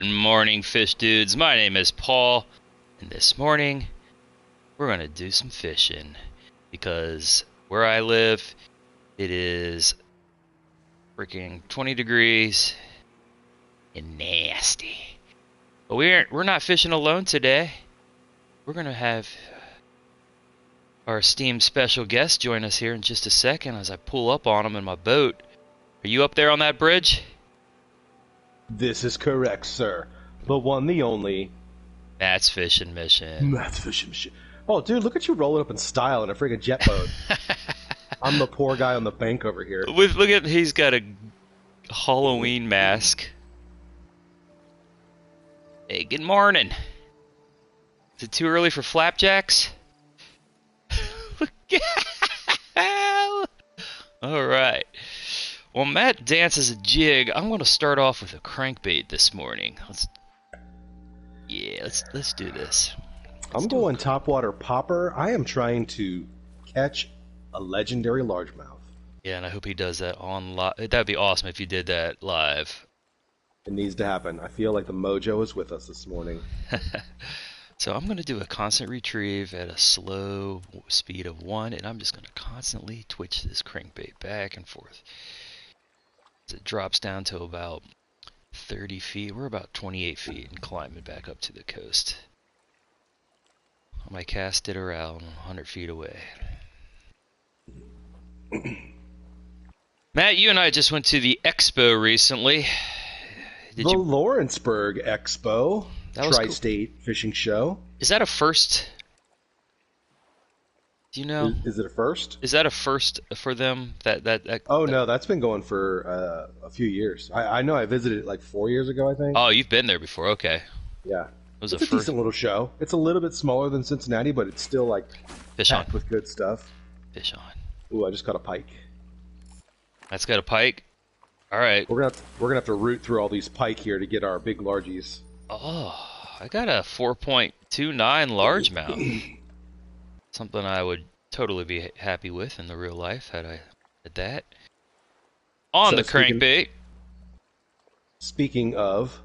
Good morning, fish dudes. My name is Paul, and this morning we're going to do some fishing because where I live, it is freaking 20 degrees and nasty. But we're not fishing alone today. We're going to have our esteemed special guest join us here in just a second as I pull up on him in my boat. Are you up there on that bridge? This is correct, sir. The one, the only. That's Fishing Mission. That's Fishing Mission. Oh, dude, look at you rolling up in style in a friggin' jet boat. I'm the poor guy on the bank over here. Look at, he's got a Halloween mask. Hey, good morning. Is it too early for flapjacks? Alright. Well, Matt dances a jig. I'm going to start off with a crankbait this morning. Let's do this. I'm going topwater popper. I am trying to catch a legendary largemouth. Yeah, and I hope he does that on live. That'd be awesome if you did that live. It needs to happen. I feel like the mojo is with us this morning. So I'm going to do a constant retrieve at a slow speed of 1, and I'm just going to constantly twitch this crankbait back and forth. As it drops down to about 30 feet. We're about 28 feet and climbing back up to the coast. I might cast it around 100 feet away. Matt, you and I just went to the expo recently. Lawrenceburg Expo, Tri-State cool. Fishing Show. Is that a first? Do you know? Is it a first? Is that a first for them? No, that's been going for a few years. I know I visited it like 4 years ago, I think. Oh, you've been there before. Okay. Yeah. It's a decent little show. It's a little bit smaller than Cincinnati, but it's still like packed with good stuff. Fish on. Ooh, I just caught a pike. That's got a pike. All right. We're gonna have to root through all these pike here to get our big largies. Oh, I got a 4.29 largemouth. Something I would totally be happy with in the real life had I did that. On the crankbait. Speaking of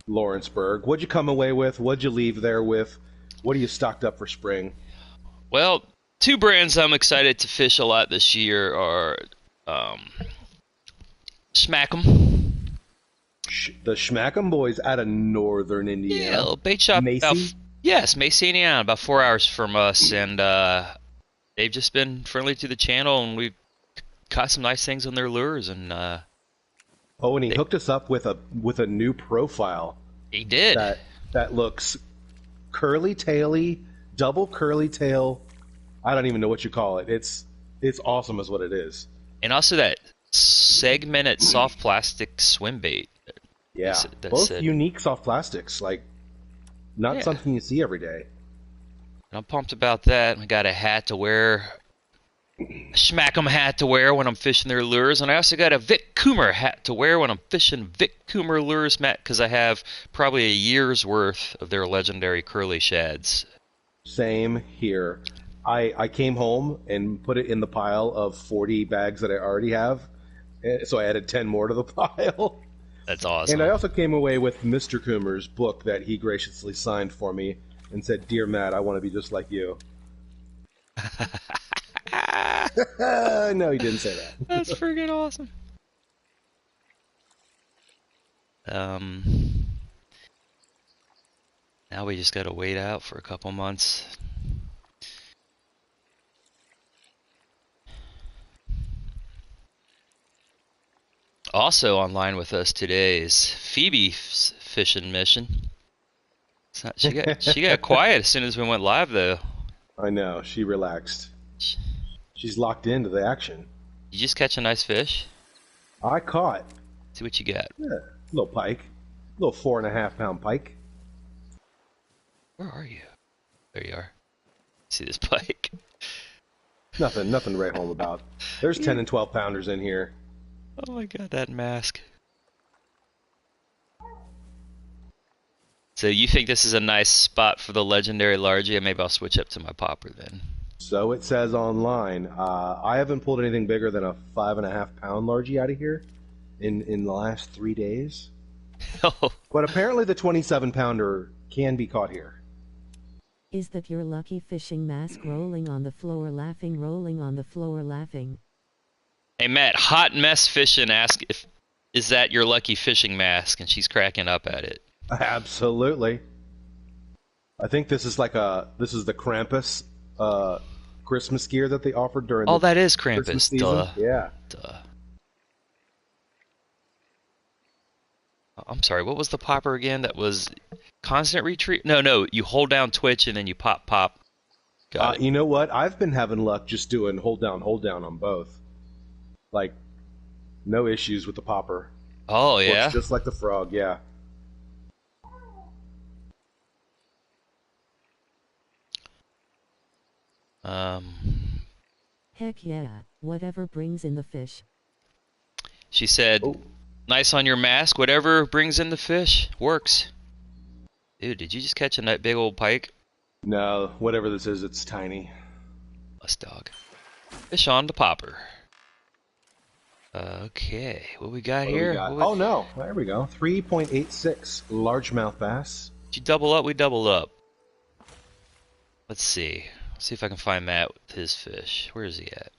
Lawrenceburg, what'd you come away with? What'd you leave there with? What are you stocked up for spring? Well, two brands I'm excited to fish a lot this year are Schmack'em. The Schmack'em boys out of northern Indiana. Yeah, a little bait shop. Macy? Yes, Macy, Indiana, about 4 hours from us, and they've just been friendly to the channel, and we've caught some nice things on their lures. And and he hooked us up with a new profile. He did. That looks curly taily, double curly tail. I don't even know what you call it. It's awesome, is what it is. And also that segmented soft plastic swim bait. Yeah, both unique soft plastics, like not something you see every day. And I'm pumped about that. I got a hat to wear, a Schmack'em hat to wear when I'm fishing their lures, and I also got a Vic Coomer hat to wear when I'm fishing Vic Coomer lures, Matt, because I have probably a year's worth of their legendary curly shads. Same here. I came home and put it in the pile of 40 bags that I already have, so I added 10 more to the pile. That's awesome. And I also came away with Mr. Coomer's book that he graciously signed for me and said, "Dear Matt, I want to be just like you." No, he didn't say that. That's freaking awesome. Now we just got to wait out for a couple months. Also online with us today is Phoebe's Fishing Mission. She got quiet as soon as we went live, though. I know. She relaxed. She's locked into the action. You just catch a nice fish? I caught. See what you got. Yeah, little pike. Little 4.5 pound pike. Where are you? There you are. See this pike? Nothing to write home about. There's 10 and 12 pounders in here. Oh my god, that mask. So you think this is a nice spot for the legendary largie? Maybe I'll switch up to my popper then. So it says online. I haven't pulled anything bigger than a 5.5 pound largie out of here in the last 3 days. But apparently the 27-pounder can be caught here. Is that your lucky fishing mask rolling on the floor laughing, rolling on the floor laughing? Hey Matt, Hot Mess Fishing asked if is that your lucky fishing mask, and she's cracking up at it. Absolutely. I think this is the Krampus Christmas gear that they offered during the that is Christmas Krampus. season. Duh. Yeah. Duh. I'm sorry, what was the popper again? That was constant retreat? No, you hold down Twitch and then you pop. Got it. You know what? I've been having luck just doing hold down on both. Like, no issues with the popper. Oh, yeah? Works just like the frog, yeah. Heck yeah, whatever brings in the fish. She said, nice on your mask, whatever brings in the fish, works. Dude, did you just catch a big old pike? No, whatever this is, it's tiny. Us dog. Fish on the popper. Okay, what we got here? Oh no, there we go. 3.86 largemouth bass. Did you double up? We doubled up. Let's see. See if I can find Matt with his fish. Where is he at?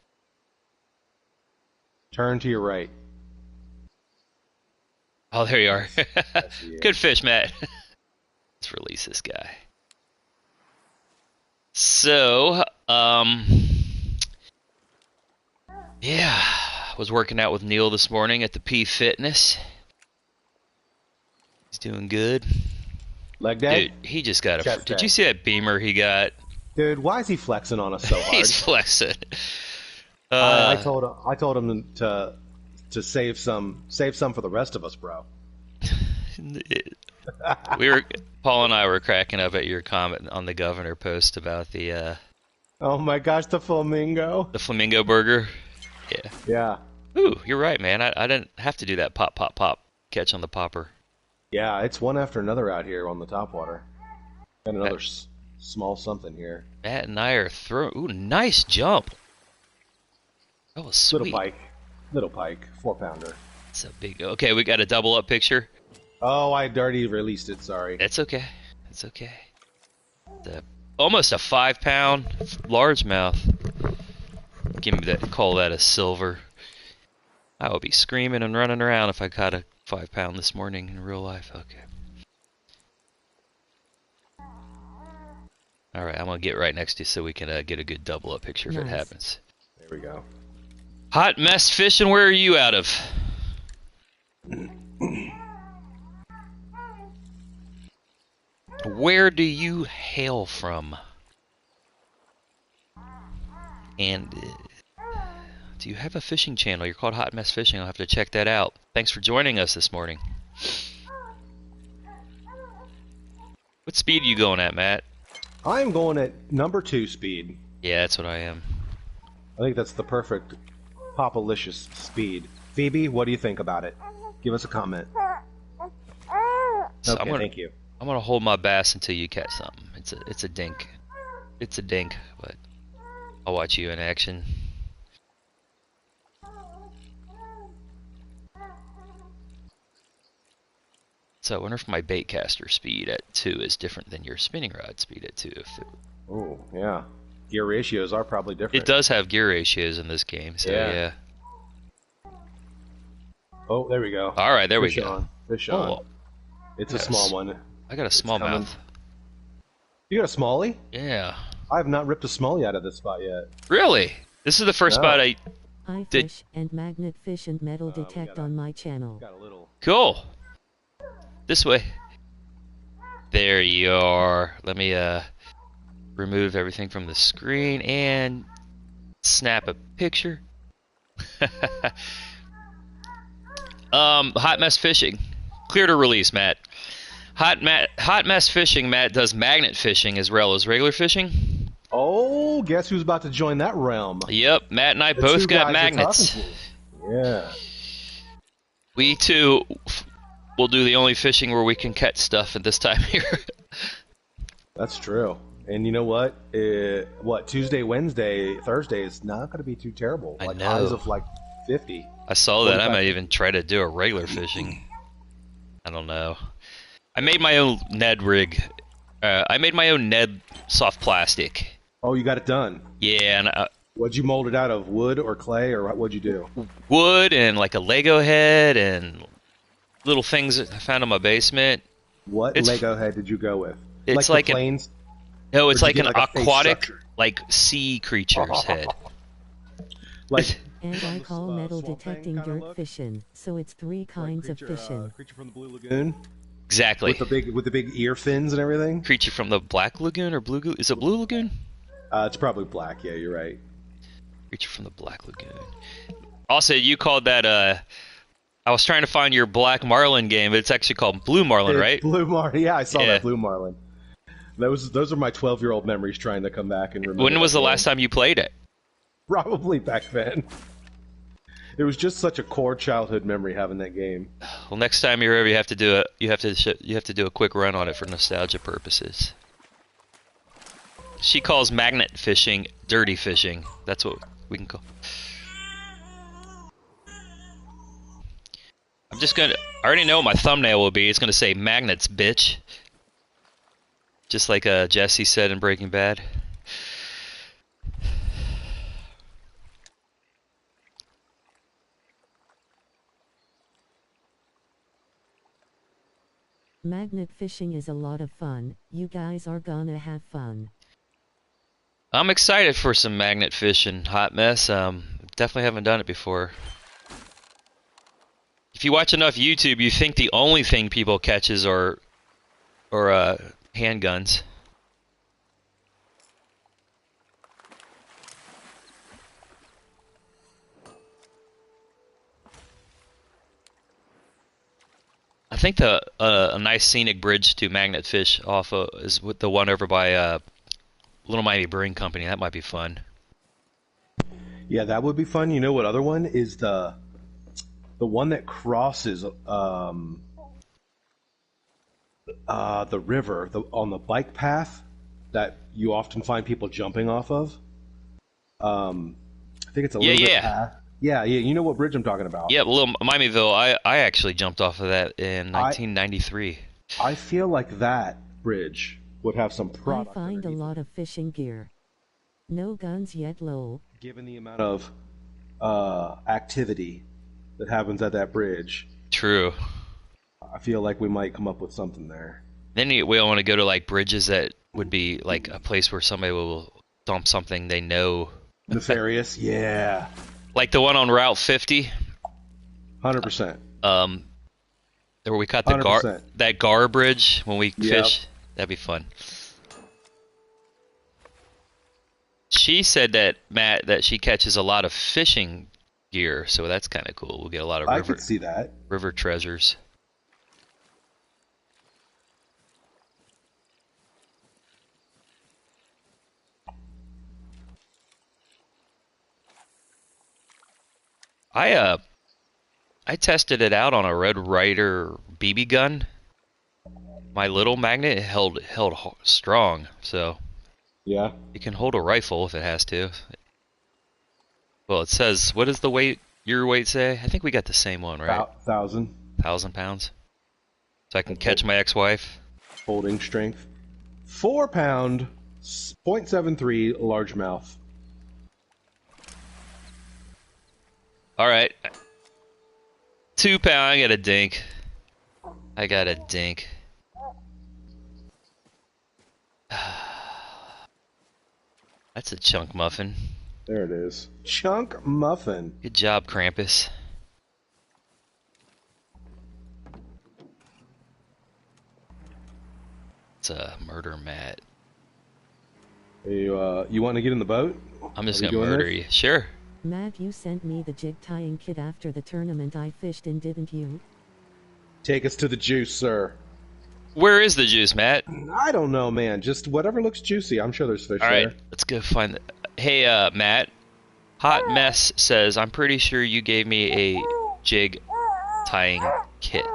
Turn to your right. Oh, there you are. Good fish, Matt. Let's release this guy. So, yeah, was working out with Neil this morning at the P Fitness. He's doing good. Leg day? Dude, he just got Chest Did day. you see that beamer he got? Dude, why is he flexing on us so hard? He's flexing. I told him to save some for the rest of us, bro. Paul and I were cracking up at your comment on the governor post about the oh my gosh, the flamingo. The flamingo burger. Yeah. Yeah. Ooh, you're right, man. I didn't have to do that pop catch on the popper. Yeah, it's one after another out here on the topwater. And another small something here. Matt and I are throwing. Ooh, nice jump. That was sweet. Little pike, 4-pounder. It's a big. Okay, we got a double up picture. Oh, I'd already released it. Sorry. It's okay. It's okay. Almost a 5-pound largemouth. Give me that. Call that a silver. I would be screaming and running around if I caught a 5-pound this morning in real life. Okay. All right, I'm gonna get right next to you so we can get a good double up picture if it happens. There we go. Hot Mess Fishing. Where are you out of? Where do you hail from? And do you have a fishing channel? You're called Hot Mess Fishing. I'll have to check that out. Thanks for joining us this morning. What speed are you going at, Matt? I'm going at number 2 speed. Yeah, that's what I am. I think that's the perfect Popalicious speed. Phoebe, what do you think about it? Give us a comment. So Okay, thank you. I'm gonna hold my bass until you catch something. It's a dink. It's a dink, but I'll watch you in action. So I wonder if my baitcaster speed at 2 is different than your spinning rod speed at 2. Oh, yeah. Gear ratios are probably different. It does have gear ratios in this game, so yeah. Oh, there we go. All right, there Fish we go. on. Fish on. Oh, It's a small one. I got a smallmouth. You got a smallie? Yeah. I have not ripped a smallie out of this spot yet. Really? This is the first spot I did. Fish and magnet fish and metal detect on my channel. Got a little. Cool. This way. There you are. Let me remove everything from the screen and snap a picture. Hot Mess Fishing. Clear to release, Matt. Hot Mess Fishing, Matt, does magnet fishing as well as regular fishing. Oh, guess who's about to join that realm? Yep, Matt and I The both two got guys magnets. you're talking to. Yeah. We too will do the only fishing where we can catch stuff at this time here. That's true. And you know what? Tuesday, Wednesday, Thursday is not going to be too terrible. I Like know. highs of like 50. I saw that. I might even try to do a regular fishing. I don't know. I made my own Ned rig. I made my own Ned soft plastic. Oh, you got it done. Yeah, and What'd you mold it out of? Wood or clay, or what'd you do? wood and like a Lego head and little things that I found in my basement. What Lego head did you go with? It's like the like planes? No, it's Or like did an you get, like, a face aquatic, structure? like sea creature's head. Like And I call metal Swamp Thing detecting kinda dirt look? fishin', so it's three kinds of fishin'. creature from the Blue Lagoon Exactly. with the big ear fins and everything. Creature from the Black Lagoon or Blue Lagoon? Is it Blue Lagoon? It's probably black. Yeah, you're right. Creature from the Black Lagoon. Also, you called that, I was trying to find your Black Marlin game, but it's actually called Blue Marlin, right? Blue Marlin. Yeah, I saw Yeah. that Blue Marlin. Those are my 12-year-old memories trying to come back and remember. When was that the game. last time you played it? Probably back then. It was just such a core childhood memory having that game. Well, next time you're over, you have to do a quick run on it for nostalgia purposes. She calls magnet fishing dirty fishing. That's what we can call. I already know what my thumbnail will be. It's gonna say magnets, bitch. Just like Jesse said in Breaking Bad. Magnet fishing is a lot of fun. You guys are gonna have fun. I'm excited for some magnet fishing, hot mess. Definitely haven't done it before. If you watch enough YouTube, you think the only thing people catches are handguns. I think a nice scenic bridge to magnet fish off of is with the one over by Little Miami Brewing Company. That might be fun. Yeah, that would be fun. You know what other one is the one that crosses the river on the bike path that you often find people jumping off of. I think it's a little bit path. Yeah, you know what bridge I'm talking about. Yeah, Little Miamiville. I actually jumped off of that in 1993. I feel like that bridge would have some I product. find a underneath lot of fishing gear. No guns yet, lol. it. Given the amount of activity that happens at that bridge, True. I feel like we might come up with something there. Then we want to go to like bridges that would be like a place where somebody will dump something they know. Nefarious, yeah, Like the one on Route 50. 100%. Where we caught 100%. that Gar bridge when we Yep. fish. That'd be fun. She said that that she catches a lot of fishing gear, so that's kind of cool. We'll get a lot of I could see that. river treasures. I tested it out on a Red Ryder BB gun. My little magnet held strong, so Yeah. it can hold a rifle if it has to. Well, it says, what does the weight, your weight say? I think we got the same one, right? About 1,000 1,000 pounds. So I can catch my ex-wife. holding strength. 4 pound, 0.73 largemouth. All right. 2 pound. I got a dink. That's a chunk muffin. There it is. Chunk muffin. Good job, Krampus. It's a murder mat. You want to get in the boat? I'm just Are we gonna doing murder this? you. Sure. Matt, you sent me the jig tying kit after the tournament I fished in, didn't you? Take us to the juice, sir. Where is the juice, Matt? I don't know, man. Just whatever looks juicy. I'm sure there's fish All right, there. let's go find the. Hey, Matt. Hot Mess says, I'm pretty sure you gave me a jig tying kit.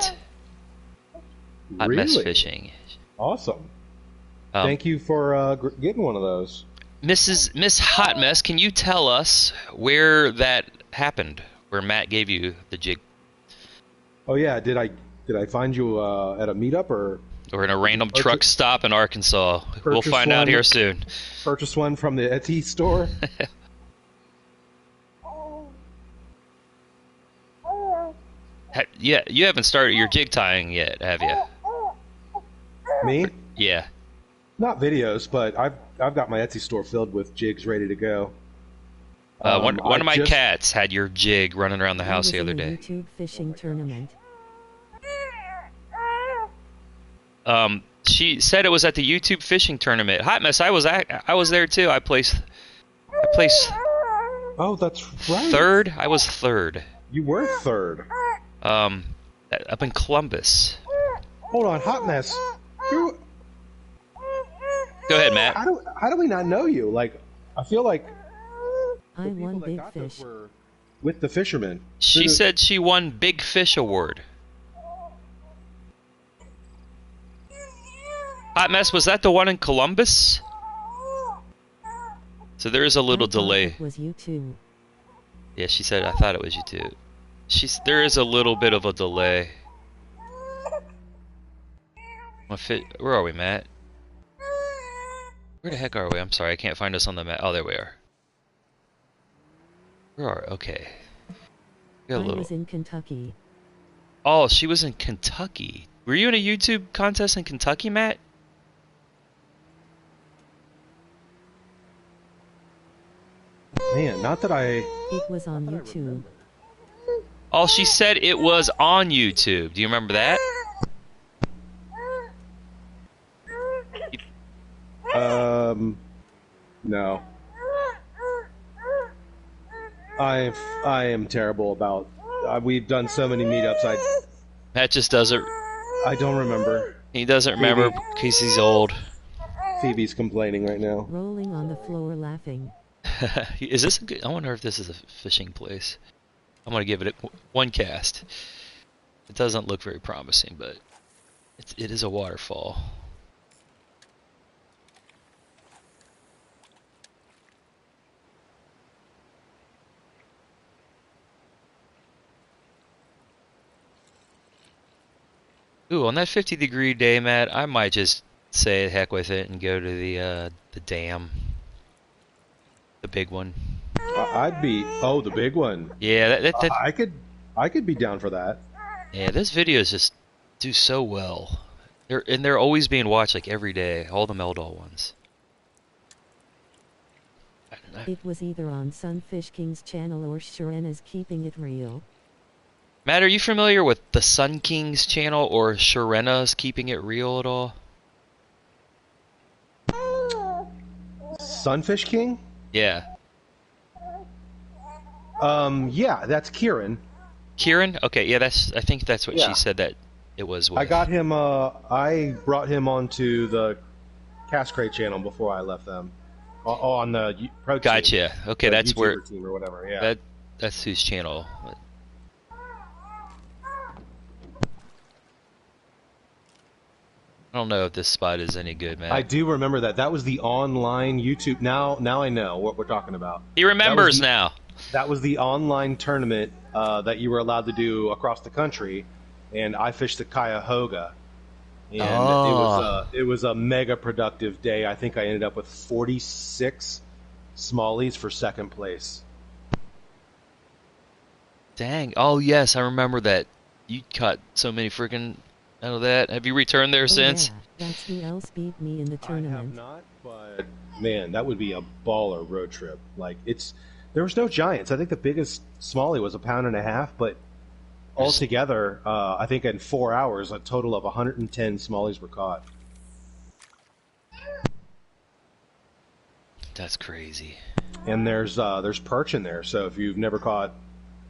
Hot Mess Really? Fishing. Awesome. Um, Thank you for getting one of those. Miss Hot Mess, can you tell us where that happened? Where Matt gave you the jig? Oh yeah, did Did I find you at a meetup or in a random truck stop in Arkansas? We'll find out here soon. Purchase one from the Etsy store. Yeah, you haven't started your jig tying yet, have you? Me? Yeah. Not videos, but I've got my Etsy store filled with jigs ready to go. One of my cats had your jig running around the house the other day. YouTube fishing tournament. She said it was at the YouTube fishing tournament. Hot mess. I was there too. I placed. Oh, that's right. Third. I was third. You were third. Up in Columbus. Hold on, Hot Mess. Go ahead, Matt. How do we not know you? Like, I feel like I won Big Fish with the fishermen. She said she won Big Fish Award. Hot Mess, was that the one in Columbus? So there is a little delay. It was you too. Yeah, she said I thought it was you too. There is a little bit of a delay. Where are we, Matt? Where the heck are we? I'm sorry, I can't find us on the map. Oh, there we are. Where are we? Okay. I was in Kentucky. Oh, she was in Kentucky. Were you in a YouTube contest in Kentucky, Matt? Man, not that I... It was on YouTube. Oh, she said it was on YouTube. Do you remember that? No. I am terrible about... we've done so many meetups, Matt just doesn't... I don't remember. He doesn't remember because he's old. Phoebe's complaining right now. Rolling on the floor laughing. Is this a good... I wonder if this is a fishing place. I'm going to give it one cast. It doesn't look very promising, but it is a waterfall. Ooh, on that 50-degree day, Matt, I might just say heck with it and go to the dam. The big one. I'd be... Oh, the big one. Yeah, I could be down for that. Yeah, those videos just do so well. They're always being watched like every day. All the Meldal ones. It was either on Sunfish King's channel or Sharena's Keeping It Real. Matt, are you familiar with the Sun King's channel or Sharena's Keeping It Real at all? Sunfish King? Yeah. Yeah, that's Kieran. Kieran? Okay, yeah, I think that's what she said that it was with. I got him, I brought him onto the Cast Crate channel before I left them. On the Pro Team. Gotcha. Okay, that's YouTuber where... team or whatever, yeah. That's whose channel. I don't know if this spot is any good, man. I do remember that. That was the online YouTube. Now I know what we're talking about. He remembers now. That was the online tournament that you were allowed to do across the country, and I fished the Cuyahoga. And it was a mega productive day. I think I ended up with 46 smallies for second place. Dang. Oh, yes, I remember that. You caught so many freaking out of that. Have you returned there since? Yeah. That's who else beat me in the tournament. I have not, but man, that would be a baller road trip. Like there was no giants. I think the biggest smallie was 1.5 pounds, but altogether, I think in 4 hours, a total of 110 smallies were caught. That's crazy. And there's perch in there. So if you've never caught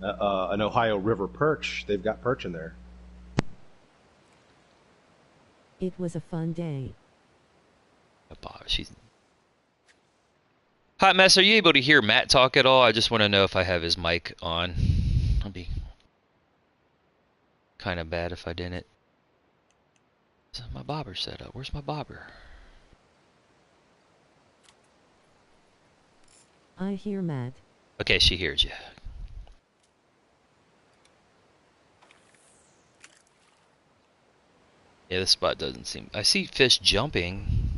an Ohio River perch, they've got perch in there. It was a fun day. Hot Mess, are you able to hear Matt talk at all? I just want to know if I have his mic on. That'd be kind of bad if I didn't. Is my bobber set up? Where's my bobber? I hear Matt. Okay, she hears you. Yeah, this spot doesn't seem... I see fish jumping.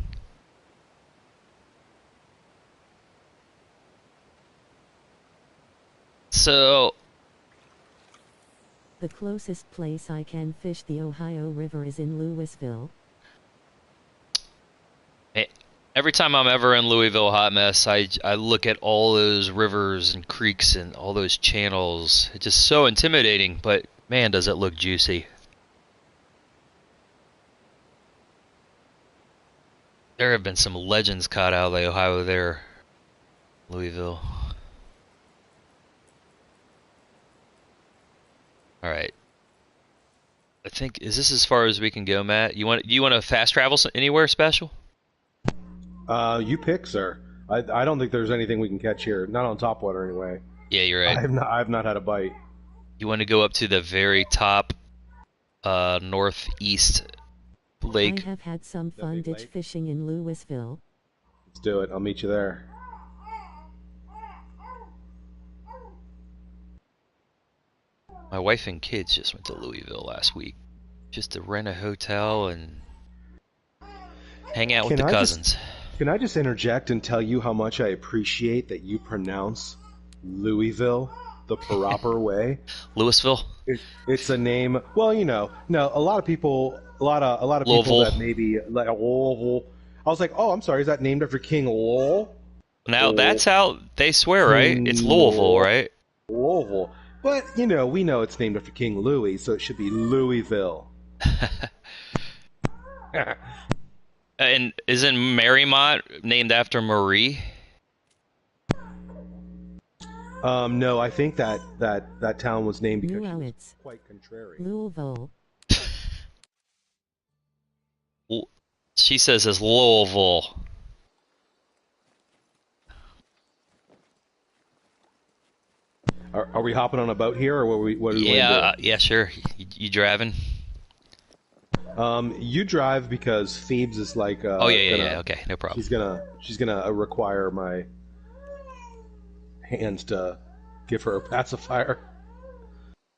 So... The closest place I can fish the Ohio River is in Louisville. Every time I'm ever in Louisville, hot mess, I look at all those rivers and creeks and all those channels. It's just so intimidating, but man, does it look juicy. There have been some legends caught out of the Ohio there, Louisville. All right. I think, is this as far as we can go, Matt? You want to fast travel anywhere special? You pick, sir. I don't think there's anything we can catch here. Not on topwater, anyway. Yeah, you're right. I have not had a bite. You want to go up to the very top northeast lake? I have had some fun ditch fishing in Louisville. Let's do it. I'll meet you there. My wife and kids just went to Louisville last week just to rent a hotel and hang out with the cousins. Can I just interject and tell you how much I appreciate that you pronounce Louisville the proper way? Louisville? It's a name. Well, you know, no, a lot of people Louisville. People that maybe like Louisville. I was like, oh, I'm sorry, is that named after King Lowell? Now that's how they swear, right? It's Louisville, right? Louisville. But, you know, we know it's named after King Louis, so it should be Louisville. And isn't Marymount named after Marie? No, I think that town was named because No, she was it's quite contrary. Louisville. She says it's Louisville. Are we hopping on a boat here, or what are we Yeah, yeah, sure. You driving? You drive because Phoebes is like. Oh yeah. Okay, no problem. She's gonna require my hands to give her a pacifier.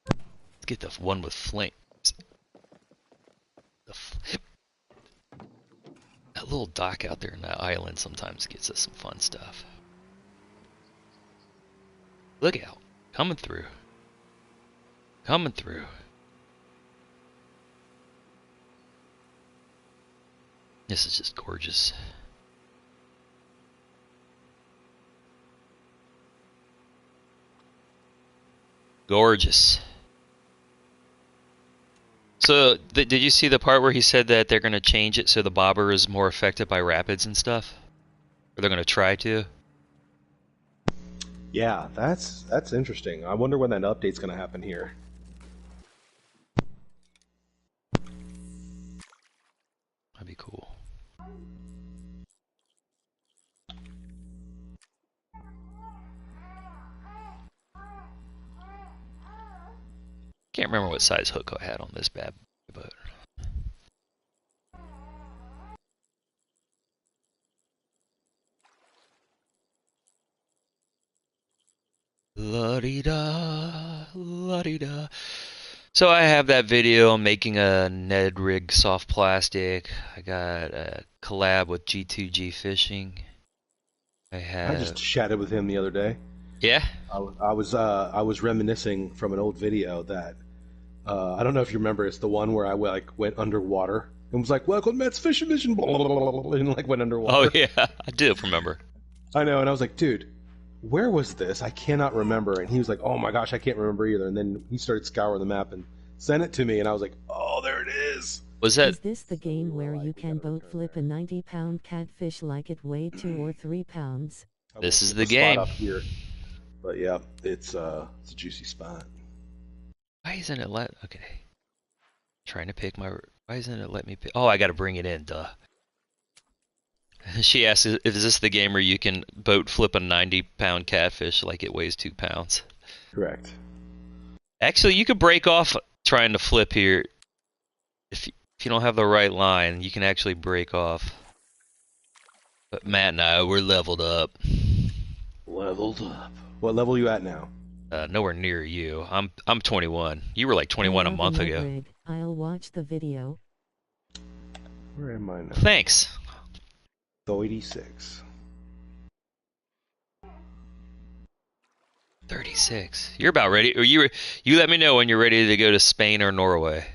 Let's get the one with flames. That little dock out there in that island sometimes gets us some fun stuff. Look out. Coming through. Coming through. This is just gorgeous. Gorgeous. So, did you see the part where he said that they're going to change it so the bobber is more affected by rapids and stuff? Or they're going to try to? Yeah, that's interesting. I wonder when that update's going to happen here. That'd be cool. Can't remember what size hook I had on this bad boat. La-dee-da, la-dee-da. So I have that video making a Ned rig soft plastic. I got a collab with G2G Fishing. I just chatted with him the other day. Yeah? I was reminiscing from an old video that I don't know if you remember. It's the one where I went underwater and was like, "Welcome, Matt's fishing mission," blah, blah, blah, blah, and like went underwater. Oh yeah, I do remember. I know, and I was like, "Dude, where was this? I cannot remember." And he was like, "Oh my gosh, I can't remember either." And then he started scouring the map and sent it to me, and I was like, "Oh, there it is." Was that? Is this the game where you can boat flip a 90-pound catfish like it weighed 2 or 3 pounds? This is the game. Up here. But yeah, it's a juicy spot. Why isn't it okay. Trying to pick my... Why isn't it let me pick... Oh, I gotta bring it in, duh. She asked, is this the game where you can boat flip a 90-pound catfish like it weighs 2 pounds? Correct. Actually, you could break off trying to flip here. If you don't have the right line, you can actually break off. But Matt and I, we're leveled up. Leveled up. What level are you at now? Nowhere near you. I'm 21. You were like 21 a month ago. I'll watch the video. Where am I now? Thanks. 36. 36. You're about ready. Or you let me know when you're ready to go to Spain or Norway.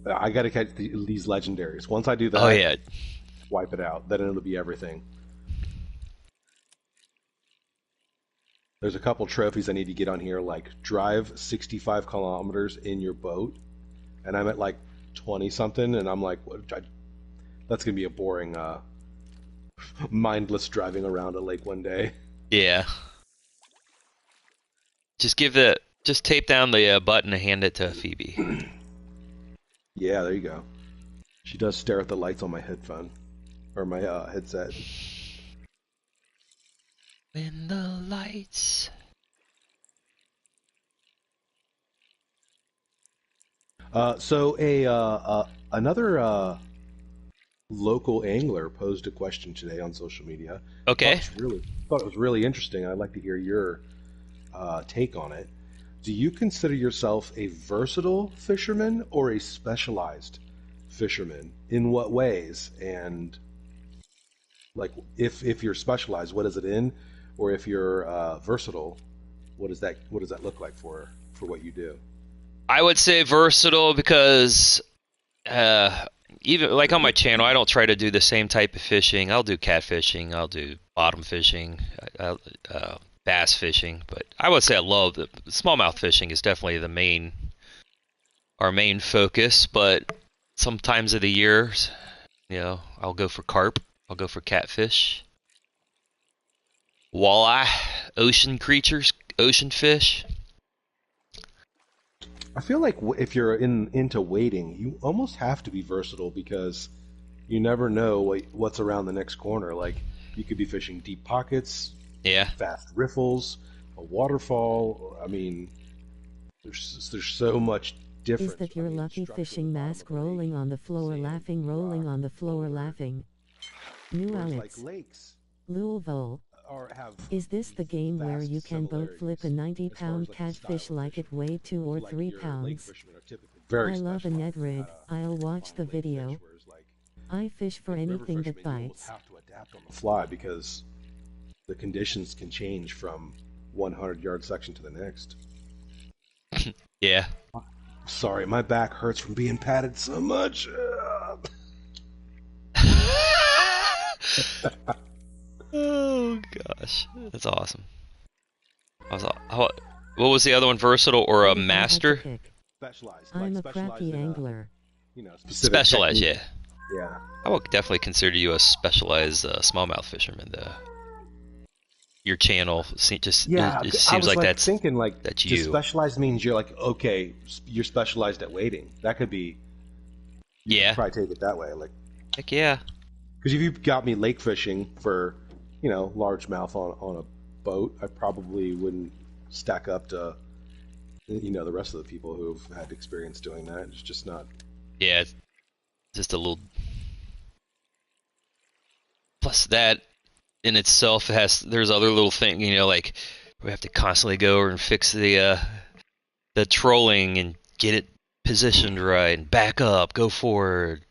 I got to catch these legendaries. Once I do that, Oh yeah. wipe it out. Then it'll be everything. There's a couple trophies I need to get on here, like drive 65 kilometers in your boat, and I'm at like 20 something, and I'm like, that's gonna be a boring, mindless driving around a lake one day. Yeah. Just tape down the button and hand it to Phoebe. Yeah, there you go. She does stare at the lights on my headphone or my headset. When the lights. So another local angler posed a question today on social media. Okay. Thought it was really interesting. I'd like to hear your take on it. Do you consider yourself a versatile fisherman or a specialized fisherman? In what ways? And like, if you're specialized, what is it in? Or if you're versatile, what does that look like for what you do? I would say versatile because even like on my channel, I don't try to do the same type of fishing. I'll do catfishing, I'll do bottom fishing, bass fishing, but I would say I love the smallmouth fishing is definitely our main focus. But sometimes of the year, I'll go for carp, I'll go for catfish, walleye, ocean creatures, ocean fish. I feel like if you're into wading, you almost have to be versatile because you never know what's around the next corner. Like, you could be fishing deep pockets, Yeah. fast riffles, a waterfall. I mean, there's so much difference. Is that your lucky fishing mask rolling on the floor laughing, rolling on the floor laughing? New Alex. Like lakes Louisville. Is this the game where you can boat flip a 90-pound catfish like it weighed 2 or 3 pounds? I love a Ned rig. I'll watch the video. I fish for anything that bites. Have to adapt on the fly because the conditions can change from 100-yard section to the next. Yeah. Sorry, my back hurts from being patted so much. Oh gosh, that's awesome. What was the other one? Versatile or a master? Specialized. I'm a crappie angler. Specialized, yeah. Yeah. I would definitely consider you a specialized smallmouth fisherman, though. Your channel it seems like that's thinking like that's you. Specialized means you're like, okay, you're specialized at wading. That could be. Yeah. Probably take it that way, like. Heck yeah. Because if you got me lake fishing for, largemouth on a boat, I probably wouldn't stack up to, the rest of the people who've had experience doing that. It's just not. Yeah, it's just a little. Plus that in itself there's other little things, like we have to constantly go over and fix the trolling and get it positioned right and back up, go forward,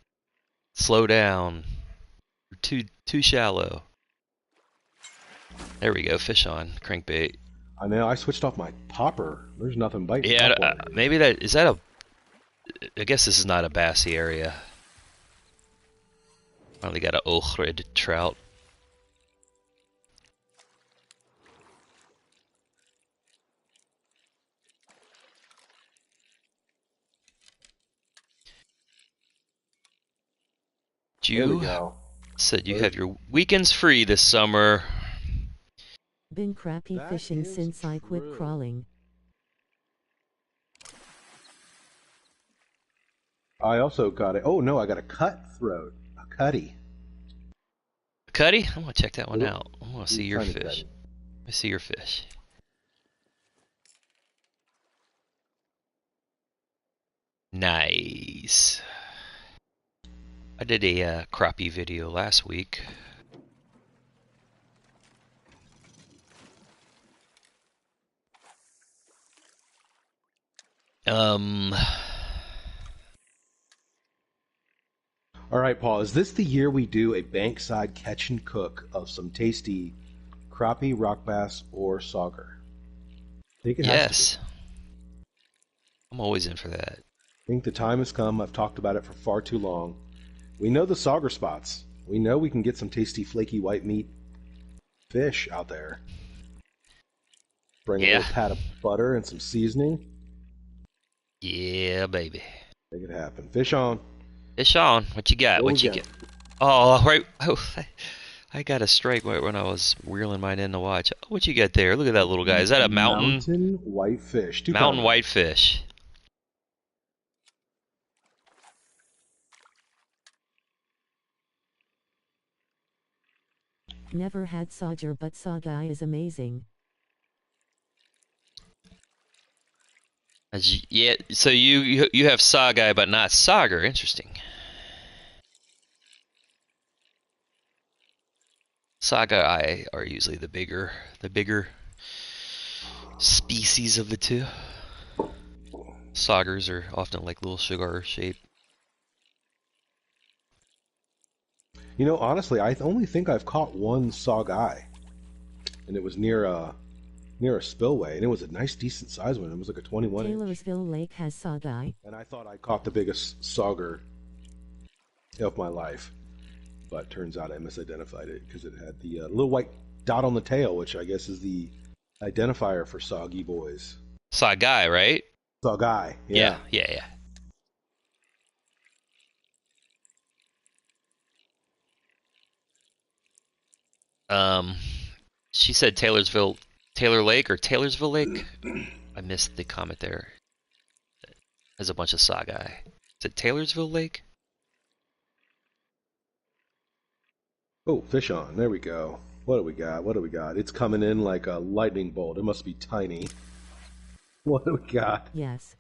slow down. Too shallow. There we go. Fish on crankbait. I know. I switched off my popper. There's nothing biting. Yeah, maybe that is that a. I guess this is not a bassy area. Finally got a ochred trout. You said you have your weekends free this summer. Been crappie fishing since I quit crawling. I also got it. Oh no, I got a cutthroat, a cutty. Cutty? I'm gonna check that one out. I want to see your fish. Cutty. Let me see your fish. Nice. I did a crappie video last week. All right, Paul, is this the year we do a bankside catch and cook of some tasty crappie, rock bass, or sauger? I think it has to be. I'm always in for that. I think the time has come. I've talked about it for far too long. We know the sauger spots. We know we can get some tasty, flaky white meat fish out there. Bring a little pat of butter and some seasoning. Yeah, baby. Make it happen. Fish on. Fish on. What you got? What you get? Oh, right. Oh, I got a strike right when I was reeling mine in to watch. What you got there? Look at that little guy. Is that a mountain? Mountain whitefish. Mountain whitefish. Never had sauger, but saugai is amazing. Yeah, so you have saugai but not sauger. Interesting. Saugai are usually the bigger species of the two. Saugers are often like little cigar shape. You know, honestly, I only think I've caught one saugai, and it was near a spillway, and it was a nice, decent size one. It was like a 21 inch. Taylorsville Lake has saugai. And I thought I caught the biggest sauger of my life, but turns out I misidentified it because it had the little white dot on the tail, which I guess is the identifier for soggy boys. Saugai, right? Saugai, yeah. Yeah. She said Taylor Lake or Taylorsville Lake. I missed the comment there. There's a bunch of saugai. Is it Taylorsville Lake? Oh, fish on. There we go. What do we got? What do we got? It's coming in like a lightning bolt. It must be tiny. What do we got? Yes.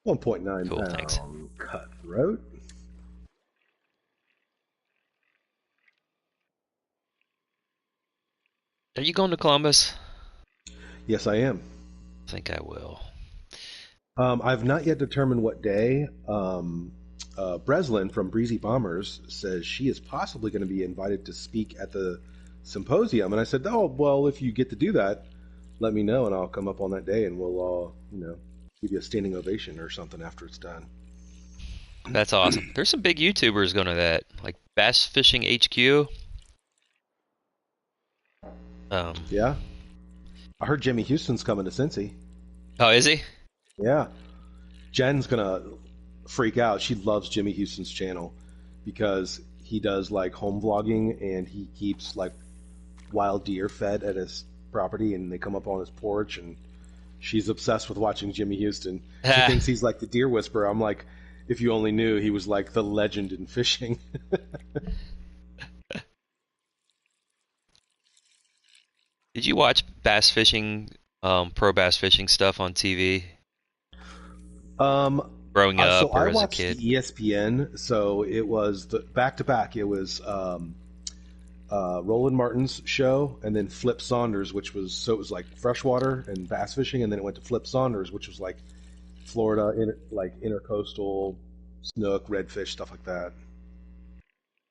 1.9 cool, pound thanks. cutthroat. Are you going to Columbus? Yes, I am. I think I will. I've not yet determined what day. Breslin from Breezy Bombers says she is possibly going to be invited to speak at the symposium, and I said, "Oh, well, if you get to do that, let me know, and I'll come up on that day, and we'll all, give you a standing ovation or something after it's done." That's awesome. There's some big YouTubers going to that, like Bass Fishing HQ. Yeah, I heard Jimmy Houston's coming to Cincy. Oh, is he? Yeah, Jen's gonna freak out. She loves Jimmy Houston's channel because he does like home vlogging and he keeps like wild deer fed at his property, and they come up on his porch, and she's obsessed with watching Jimmy Houston. She thinks he's like the deer whisperer. I'm like, if you only knew, he was like the legend in fishing. Did you watch bass fishing, pro bass fishing stuff on TV? Growing up so or I as a watched kid? ESPN, so it was back to back. It was Roland Martin's show, and then Flip Saunders, which was it was like freshwater and bass fishing, and then it went to Flip Saunders, which was like Florida, intercoastal snook, redfish, stuff like that.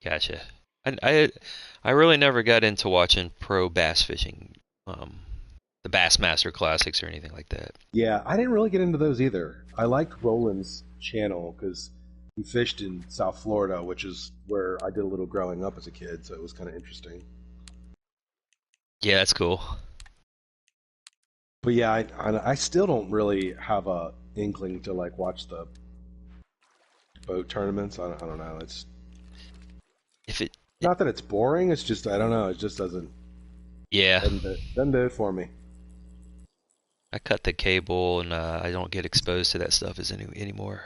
Gotcha. I really never got into watching pro bass fishing, the Bassmaster Classics or anything like that. Yeah, I didn't really get into those either. I liked Roland's channel because he fished in South Florida, which is where I did a little growing up as a kid, so it was kind of interesting. Yeah, that's cool. But yeah, I still don't really have a inkling to like watch the boat tournaments. I don't know. It's not that it's boring. It's just I don't know. It just doesn't. Yeah. Doesn't do it for me. I cut the cable and I don't get exposed to that stuff anymore.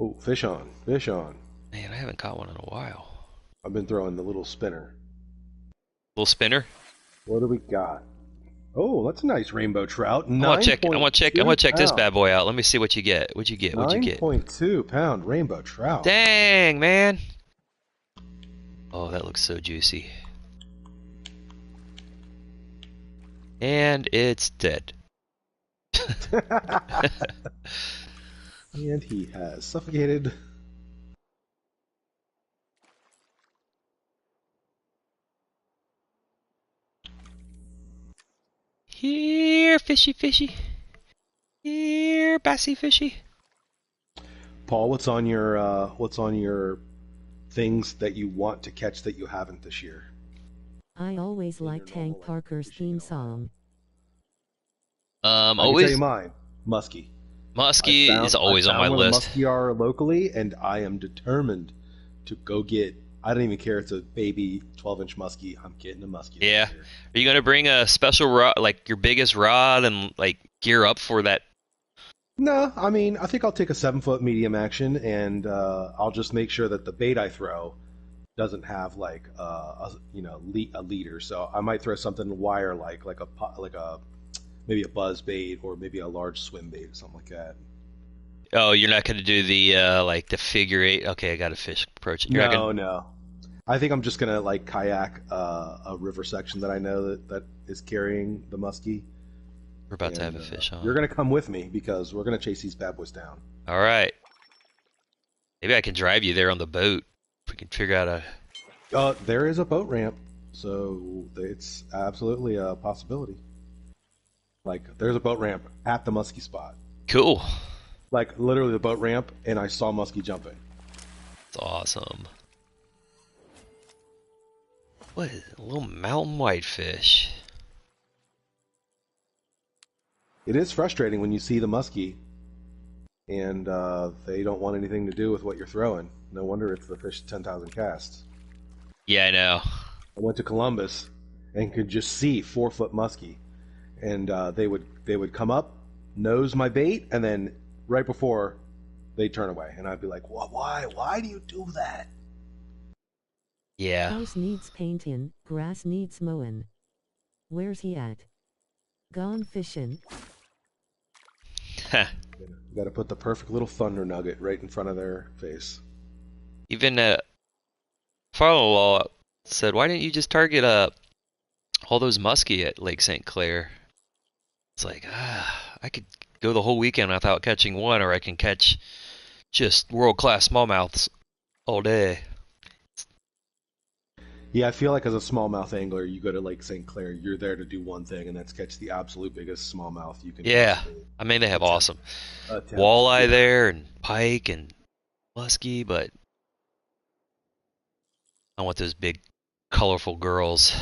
Oh, fish on, fish on. Man, I haven't caught one in a while. I've been throwing the little spinner. Little spinner? What do we got? Oh, that's a nice rainbow trout. I want to check this bad boy out. Let me see what you get. What'd you get? 9.2 pound rainbow trout. Dang, man. Oh, that looks so juicy. And it's dead. And he has suffocated. Here, fishy, fishy. Here, bassy, fishy. Paul, what's on your things that you want to catch that you haven't this year? I always liked Hank Parker's theme song. I can Always. tell you mine, muskie. Muskie is always on my list. Muskie are locally, and I am determined to go get. I don't even care if it's a baby 12-inch muskie. I'm getting a muskie. Yeah. Are you gonna bring a special rod, like your biggest rod, and like gear up for that? No, I mean, I think I'll take a 7-foot medium action, and I'll just make sure that the bait I throw doesn't have like a leader. So I might throw something wire like a maybe a buzz bait or maybe a large swim bait or something like that. Oh, you're not gonna do the like the figure 8. Okay, I got a fish approaching. No. I think I'm just gonna like kayak a river section that I know that is carrying the muskie. We're about to have a fish on. You're gonna come with me because we're gonna chase these bad boys down. All right. Maybe I can drive you there on the boat. If we can figure out a. There is a boat ramp, so it's absolutely a possibility. Like, there's a boat ramp at the muskie spot. Cool. Like, literally the boat ramp, and I saw muskie jumping. It's awesome. What is it? A little mountain whitefish. It is frustrating when you see the muskie, and they don't want anything to do with what you're throwing. No wonder it's the fish 10,000 casts. Yeah, I know. I went to Columbus and could just see 4-foot muskie, and they would come up, nose my bait, and then right before they'd turn away, and I'd be like, "What? Why do you do that?" Yeah. House needs painting, grass needs mowing. Where's he at? Gone fishing. You got to put the perfect little thunder nugget right in front of their face. Even father-in-law said, "Why didn't you just target all those muskie at Lake St. Clair?" It's like, I could go the whole weekend without catching one, or I can catch just world-class smallmouths all day. Yeah, I feel like as a smallmouth angler, you go to Lake St. Clair, you're there to do one thing, and that's catch the absolute biggest smallmouth you can. Yeah, I mean they have awesome walleye there and pike and muskie, but I want those big, colorful girls.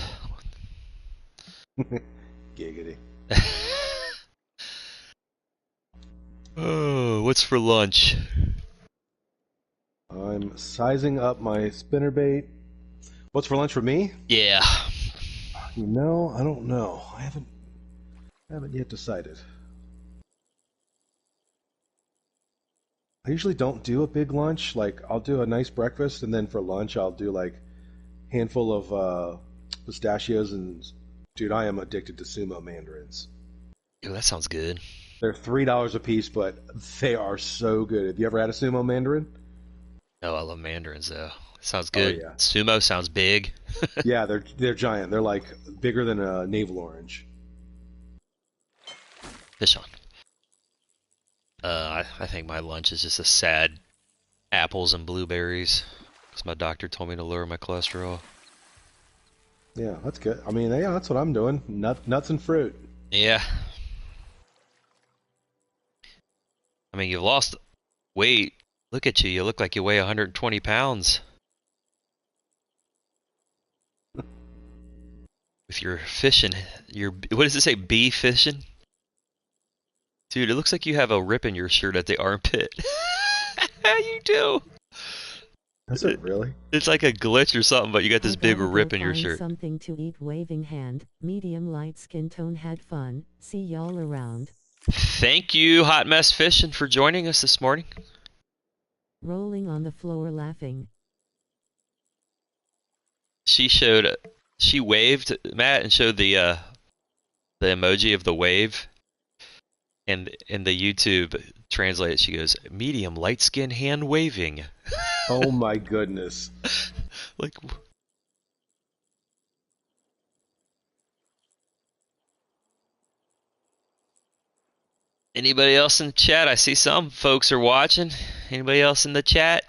Giggity. Oh, what's for lunch? I'm sizing up my spinnerbait. What's for lunch for me? Yeah. I don't know. I haven't yet decided. I usually don't do a big lunch. Like, I'll do a nice breakfast, and then for lunch I'll do like a handful of pistachios and. Dude, I am addicted to sumo mandarins. Ooh, that sounds good. They're $3 a piece, but they are so good. Have you ever had a sumo mandarin? Oh, I love mandarins though. Sounds good. Oh, yeah. Sumo sounds big. Yeah, they're giant. They're like bigger than a navel orange. Fish on. I think my lunch is just a sad apples and blueberries, because my doctor told me to lower my cholesterol. Yeah, that's good. I mean, yeah, that's what I'm doing. Nuts and fruit. Yeah. I mean, you've lost weight. Look at you. You look like you weigh 120 pounds. With your fishing, what does it say? Bee fishing? Dude, it looks like you have a rip in your shirt at the armpit. You do. Is it really? It's like a glitch or something, but you got this big rip in your shirt. Something to eat, waving hand, medium light skin tone, had fun. See y'all around. Thank you, Hot Mess Fishing, for joining us this morning. Rolling on the floor laughing. She waved, Matt, and showed the emoji of the wave. And in the YouTube translate, she goes, medium light skin hand waving. Oh my goodness. Like, Anybody else in the chat? I see some folks are watching. Anybody else in the chat?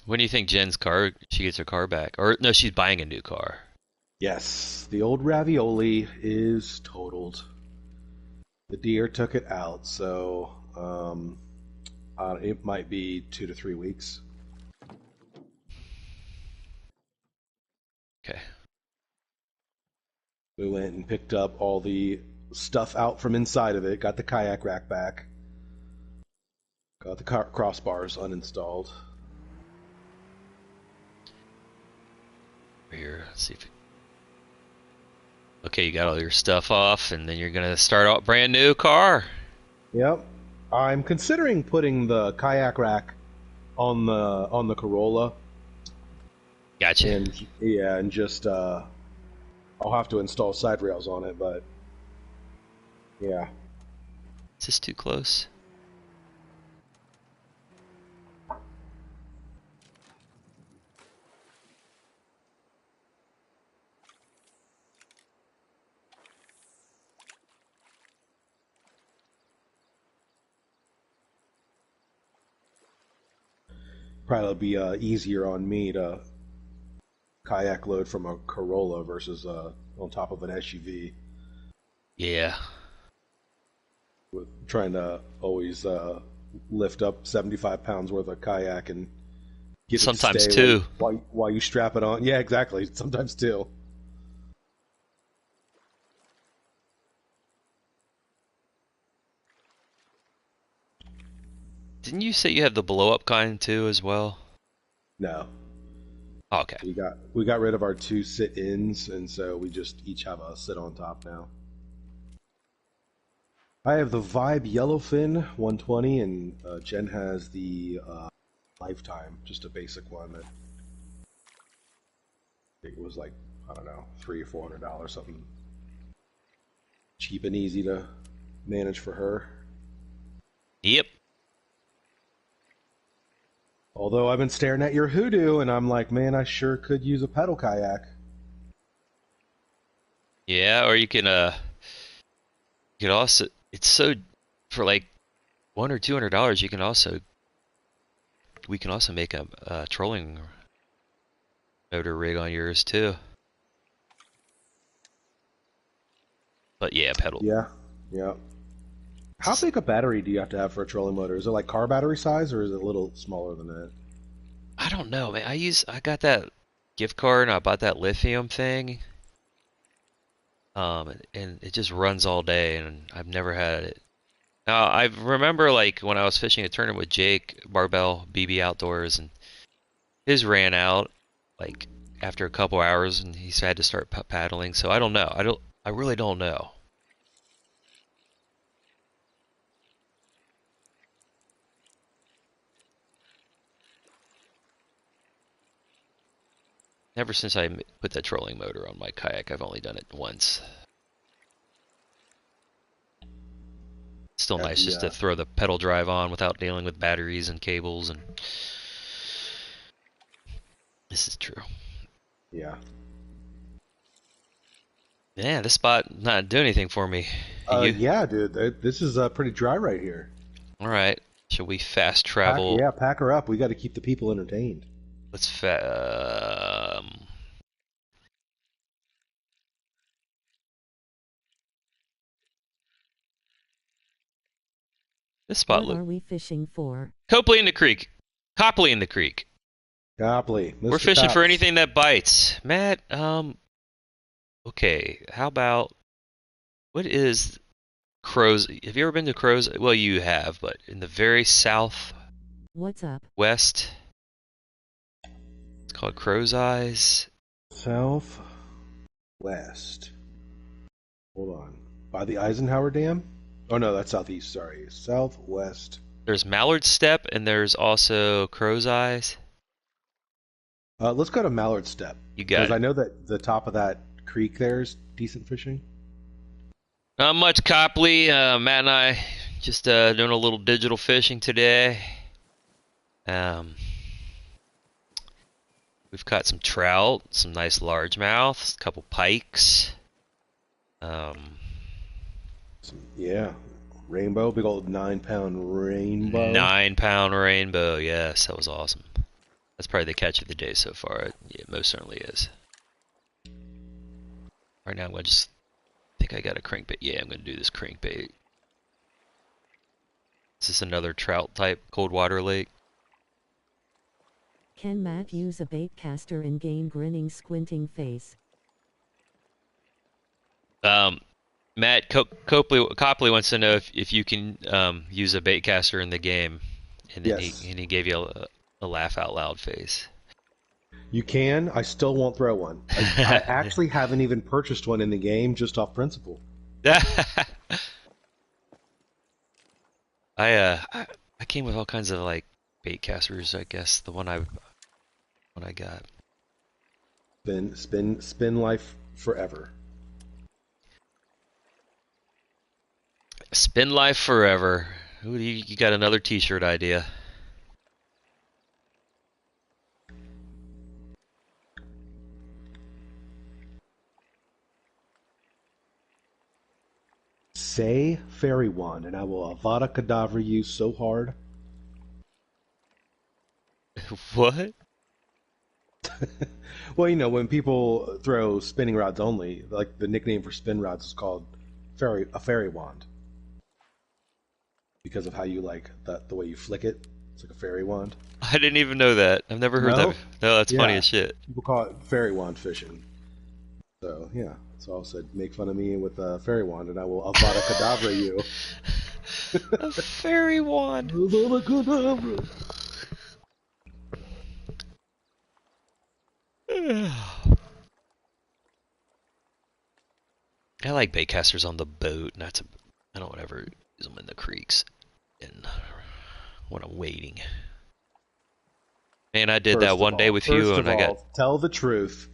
When do you think Jen's car, she gets her car back? Or no, she's buying a new car. Yes, the old ravioli is totaled. The deer took it out, so it might be 2 to 3 weeks. Okay. We went and picked up all the stuff out from inside of it, got the kayak rack back, got the crossbars uninstalled. Here, let's see if... Okay, you got all your stuff off, and then you're gonna start out brand new car. Yep. I'm considering putting the kayak rack on the Corolla. Gotcha. And yeah, and just I'll have to install side rails on it, but yeah. Is this too close? Probably be easier on me to kayak load from a Corolla versus on top of an SUV. Yeah. With trying to always lift up 75 pounds worth of kayak and get sometimes it to two while you strap it on. Yeah, exactly. Sometimes two. Didn't you say you have the blow up kind too as well? No. Oh, okay. We got rid of our 2 sit-ins, and so we just each have a sit on top now. I have the Vibe Yellowfin 120, and Jen has the Lifetime, just a basic one that I think was like, I don't know, $300 or $400, something cheap and easy to manage for her. Yep. Although I've been staring at your Hoodoo, and I'm like, man, I sure could use a pedal kayak. Yeah, or you can also, it's so, for like $100 or $200, we can also make a trolling motor rig on yours too. But yeah, pedal. Yeah, yeah. How big a battery do you have to have for a trolling motor? Is it like car battery size, or is it a little smaller than that? I don't know, man. I got that gift card and I bought that lithium thing. And it just runs all day, and I've never had it. Now, I remember like when I was fishing a tournament with Jake, Barbell, BB Outdoors, and his ran out like after a couple hours, and he had to start paddling. So I don't know. I really don't know. Ever since I put that trolling motor on my kayak, I've only done it once. It's still nice just to throw the pedal drive on without dealing with batteries and cables, and this is true. Yeah. Yeah, this spot not doing anything for me. Yeah, dude. This is pretty dry right here. All right. Shall we fast travel? Pack her up. We got to keep the people entertained. Let's this spot. What are we fishing for? Copley in the creek. Copley in the creek. Copley. We're fishing for anything that bites. Matt, okay, how about, what is Crow's? Have you ever been to Crow's? Well, you have, but in the very south. What's up? West. It's called Crow's Eyes. South west. Hold on. By the Eisenhower Dam? Oh no, that's southeast, sorry. Southwest. There's Mallard Step and there's also Crow's Eyes. Let's go to Mallard Step. You got it. Because I know that the top of that creek there is decent fishing. Not much, Copley. Matt and I just doing a little digital fishing today. Um, we've caught some trout, some nice largemouths, a couple pikes. Yeah, rainbow, big old 9-pound rainbow. 9-pound rainbow. Yes, that was awesome. That's probably the catch of the day so far. Yeah, it most certainly is. Right now, I just think I got a crankbait. Yeah, I'm going to do this crankbait. Is this another trout type cold water lake? Can Matt use a baitcaster and gain grinning, squinting face? Matt Copley wants to know if you can use a baitcaster in the game, and then Yes. he gave you a laugh out loud face. You can. I still won't throw one. I actually haven't even purchased one in the game, just off principle. I came with all kinds of like baitcasters. I guess the one I got. Spin life forever. Spin life forever. Ooh, you got another T-shirt idea? Say fairy wand, and I will Avada Kedavra you so hard. What? Well, you know, when people throw spinning rods only, like the nickname for spin rods is called a fairy wand, because of how you like the way you flick it. It's like a fairy wand. I didn't even know that. I've never heard No? that. No, that's funny Yeah. as shit. People call it fairy wand fishing. So yeah, so I said, make fun of me with a fairy wand, and I will Avada Kedavra you. A fairy wand. Avada Kedavra. I like baitcasters on the boat. I don't ever use them in the creeks and when I'm waiting. Man, I did that one day with you, and I got. Tell the truth.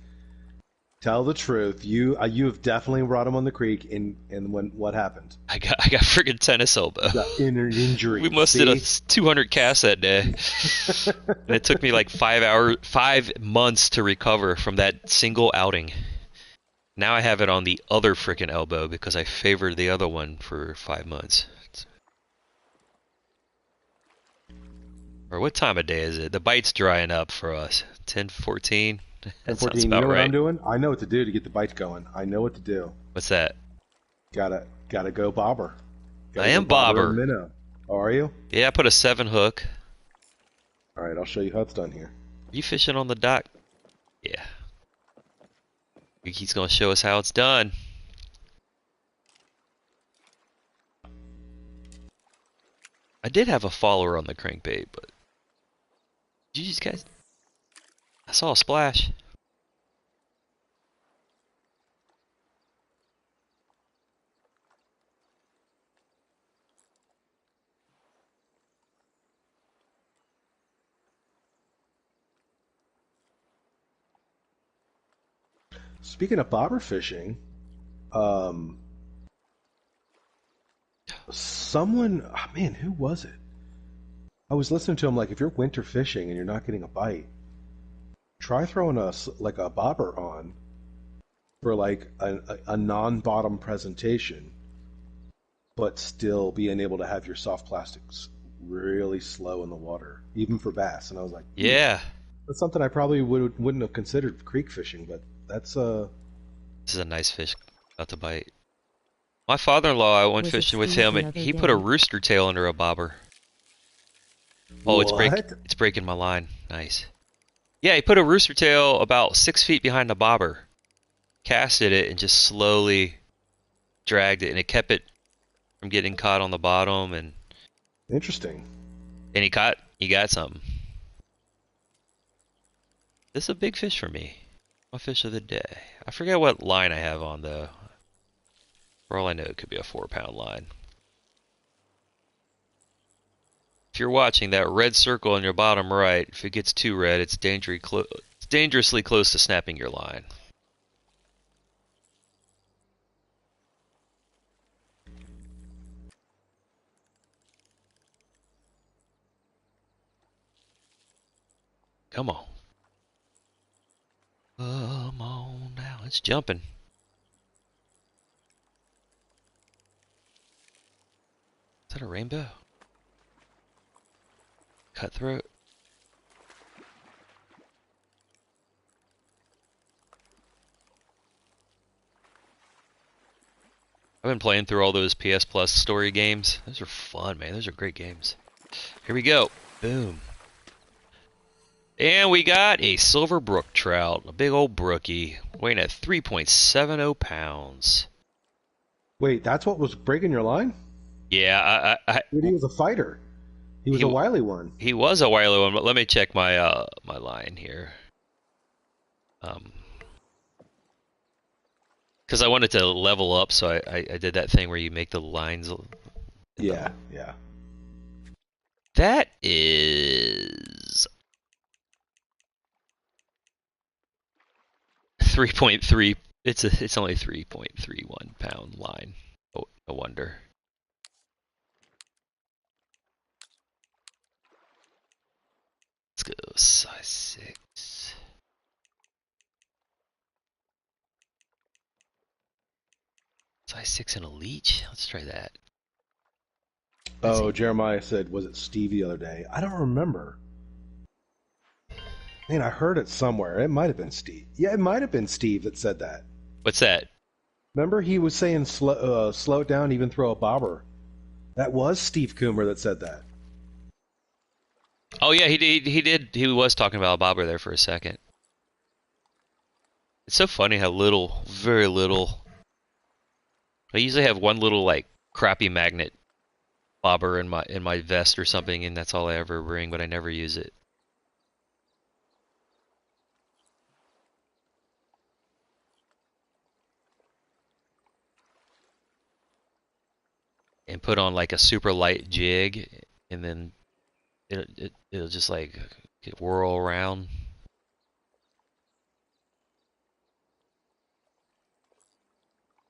Tell the truth. You have definitely brought him on the creek, and when what happened? I got friggin' tennis elbow. Got injury. We must did a 200 cast that day, and it took me like 5 months to recover from that single outing. Now I have it on the other frickin' elbow because I favored the other one for 5 months. Or what time of day is it? The bite's drying up for us. 10:14. That sounds about you know what right. I'm doing? I know what to do to get the bite going. I know what to do. What's that? Gotta go bobber. I am bobber. Minnow. Oh, are you? Yeah, I put a 7 hook. All right, I'll show you how it's done here. Are you fishing on the dock? Yeah. He's gonna show us how it's done. I did have a follower on the crankbait, but did you guys? I saw a splash. Speaking of bobber fishing, someone, oh man, who was it? I was listening to him like, if you're winter fishing and you're not getting a bite, try throwing a bobber on for like a non-bottom presentation, but still being able to have your soft plastics really slow in the water, even for bass. And I was like, Yeah. that's something I probably wouldn't have considered creek fishing, but that's This is a nice fish about to bite. My father-in-law, I went fishing with him, and he put a rooster tail under a bobber. Oh, it's breaking my line. Nice. Yeah, he put a rooster tail about 6 feet behind the bobber, casted it, and just slowly dragged it, and it kept it from getting caught on the bottom. And interesting. And he got something. This is a big fish for me. My fish of the day. I forget what line I have on though. For all I know, it could be a 4-pound line. If you're watching, that red circle on your bottom right, if it gets too red, it's dangerously close to snapping your line. Come on. Come on now. It's jumping. Is that a rainbow? Cutthroat? I've been playing through all those PS Plus story games. Those are fun, man. Those are great games. Here we go. Boom. And we got a silver brook trout, a big old brookie, weighing at 3.70 pounds. Wait, that's what was breaking your line? Yeah, Dude, he was a fighter. He was a wily one. He was a wily one, but let me check my my line here. Because I wanted to level up, so I did that thing where you make the lines. Yeah, yeah. That is 3.3. It's only 3.31 pound line. Oh, no wonder. Let's go size 6. Size 6 and a leech? Let's try that. Oh, Jeremiah said, was it Steve the other day? I don't remember. Man, I heard it somewhere. It might have been Steve. Yeah, it might have been Steve that said that. What's that? Remember he was saying slow it down, even throw a bobber. That was Steve Coomer that said that. Oh yeah, he did. He was talking about a bobber there for a second. It's so funny how little, very little. I usually have one little like crappie magnet bobber in my vest or something, and that's all I ever bring, but I never use it. And put on like a super light jig, and then it'll just like whirl around.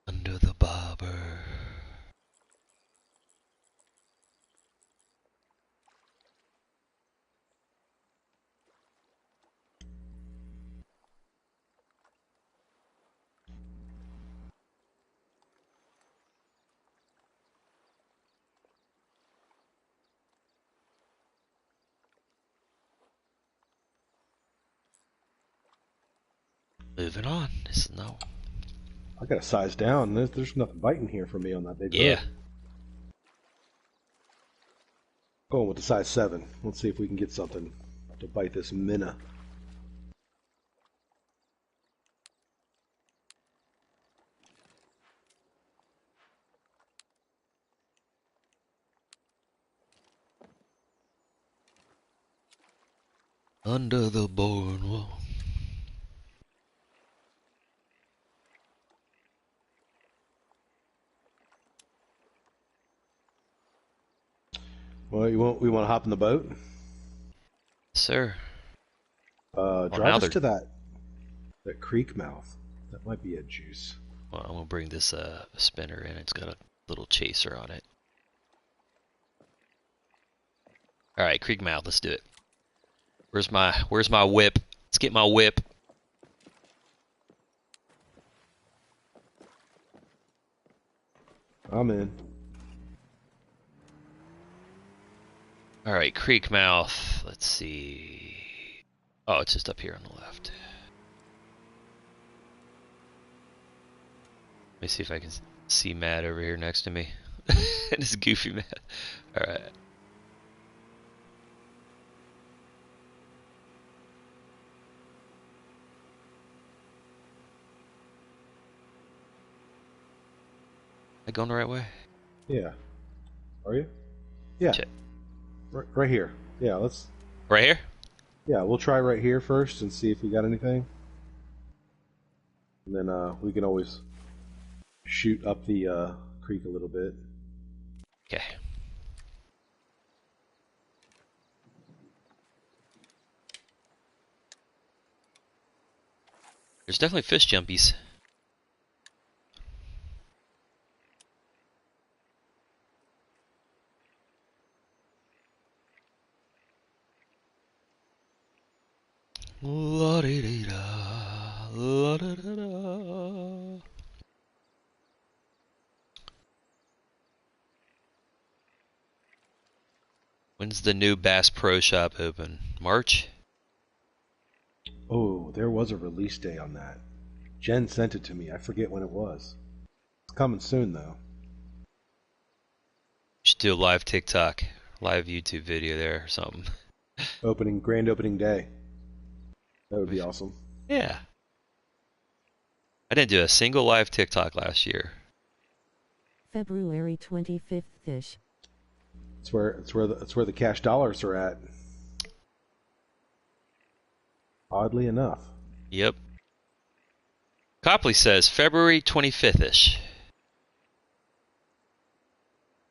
Under the bobber. Moving on. No. I got to size down. There's nothing biting here for me on that big hook. Going with the size 7. Let's see if we can get something to bite this minnow. Under the boardwalk. Well, we want to hop in the boat? Sir. Drive us to that creek mouth. That might be a juice. Well, I'm gonna bring this spinner in. It's got a little chaser on it. All right, creek mouth. Let's do it. Where's my whip? Let's get my whip. I'm in. All right, creek mouth. Let's see. Oh, it's just up here on the left. Let me see if I can see Matt over here next to me. And his goofy Matt. All right. Am I going the right way? Yeah. Are you? Yeah. Check. Right here. Yeah, let's... Right here? Yeah, we'll try right here first and see if we got anything. And then we can always shoot up the creek a little bit. Okay. There's definitely fish jumpies. Da-da-da. When's the new Bass Pro Shop open? March? Oh, there was a release day on that. Jen sent it to me. I forget when it was. It's coming soon, though. Should do a live TikTok, live YouTube video there or something. Grand opening day. That would be awesome. Yeah. I didn't do a single live TikTok last year. February 25th-ish. It's where the cash dollars are at. Oddly enough. Yep. Copley says February 25th-ish.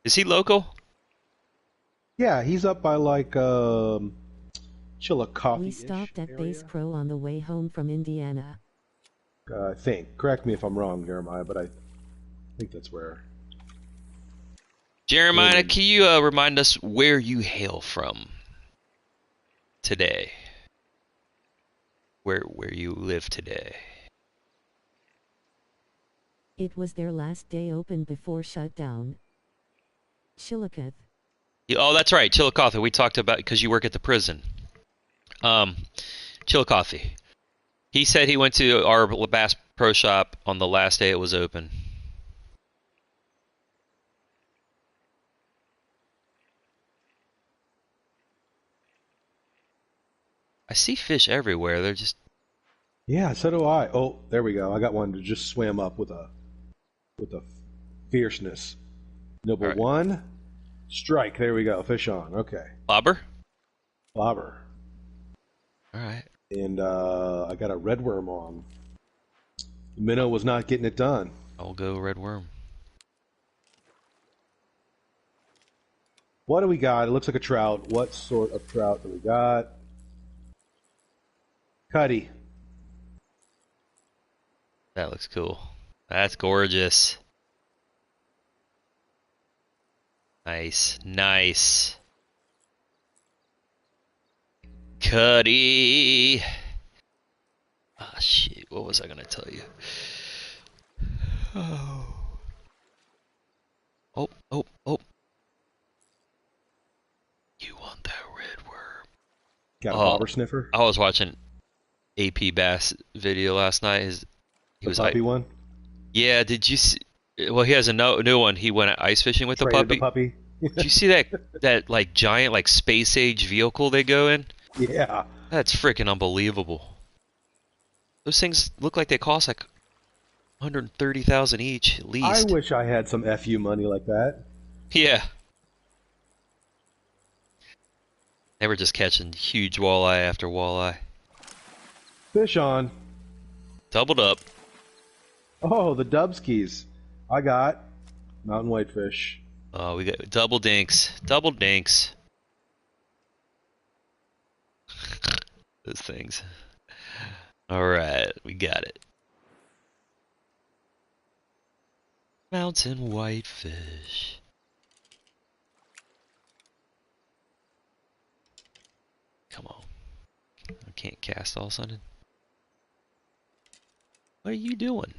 Is he local? Yeah, he's up by like Chillicothe. We stopped at Bass Pro on the way home from Indiana. I think. Correct me if I'm wrong, Jeremiah, but I think that's where. Jeremiah, can you remind us where you hail from today? Where you live today? It was their last day open before shutdown. Chillicothe. Oh, that's right, Chillicothe. We talked about because you work at the prison. Chillicothe. He said he went to our Bass Pro Shop on the last day it was open. I see fish everywhere. They're just... Yeah, so do I. Oh, there we go. I got one to just swim up with a fierceness. Number right. one, strike. There we go. Fish on. Okay. Bobber? Bobber. All right. And I got a red worm on. The minnow was not getting it done. I'll go red worm. What do we got? It looks like a trout. What sort of trout do we got? Cuddy. That looks cool. That's gorgeous. Nice, nice. Cuddy. Ah, shit. What was I gonna tell you? Oh. Oh. You want that red worm? Got a bobber sniffer? I was watching AP Bass video last night. He was puppy one? Yeah, did you see? Well, he has a new one. He went ice fishing with the puppy. Did you see that like giant like space age vehicle they go in? Yeah. That's freaking unbelievable. Those things look like they cost like $130,000 each at least. I wish I had some FU money like that. Yeah. They were just catching huge walleye after walleye. Fish on. Doubled up. Oh, the Dubskis. I got mountain whitefish. Oh, we got double dinks. Double dinks. Those things. Alright, we got it. Mountain whitefish. Come on. I can't cast all of a sudden. What are you doing?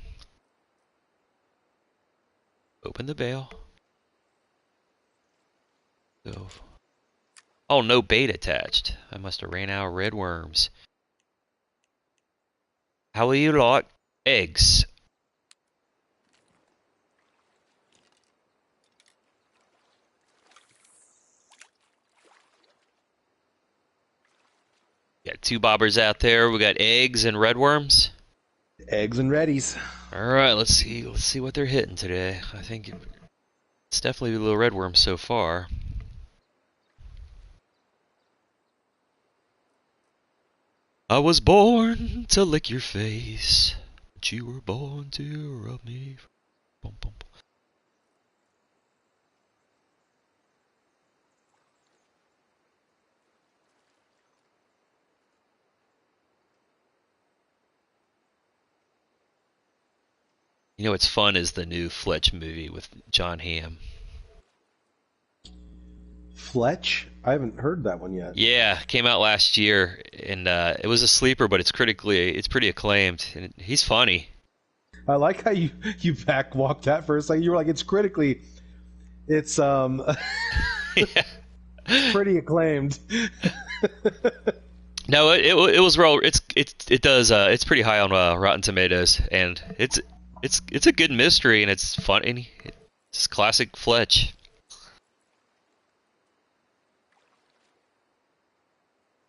Open the bail. Go. Oh, no bait attached. I must have ran out of red worms. How will you like eggs? Got two bobbers out there. We got eggs and red worms. Eggs and reddies. All right, let's see what they're hitting today. I think it's definitely a little red worm so far. I was born to lick your face, but you were born to rub me. Bum, bum, bum. You know what's fun is the new Fletch movie with John Hamm. Fletch? I haven't heard that one yet. Yeah, came out last year, and it was a sleeper, but it's pretty acclaimed, and he's funny. I like how you back walked that for a second. You were like, it's Yeah. it's pretty acclaimed. No, it was real. It's pretty high on Rotten Tomatoes, and it's a good mystery, and it's fun, and it's classic Fletch.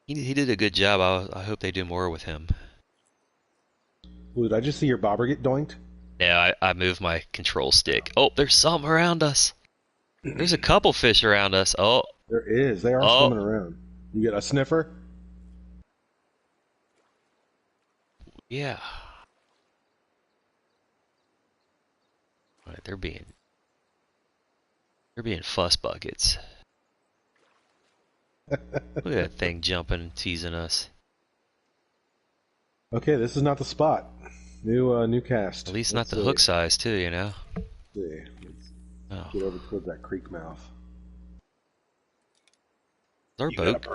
He did a good job. I hope they do more with him. Ooh, did I just see your bobber get doinked? Yeah, I moved my control stick. Oh, there's some around us. There's a couple fish around us. Oh, there is. They are swimming around. You get a sniffer? Yeah. All right, they're being fuss buckets. Look at that thing jumping and teasing us. Okay, this is not the spot. New cast. At least not the hook size too, you know. Let's see. Let's get over towards that creek mouth. Our boat.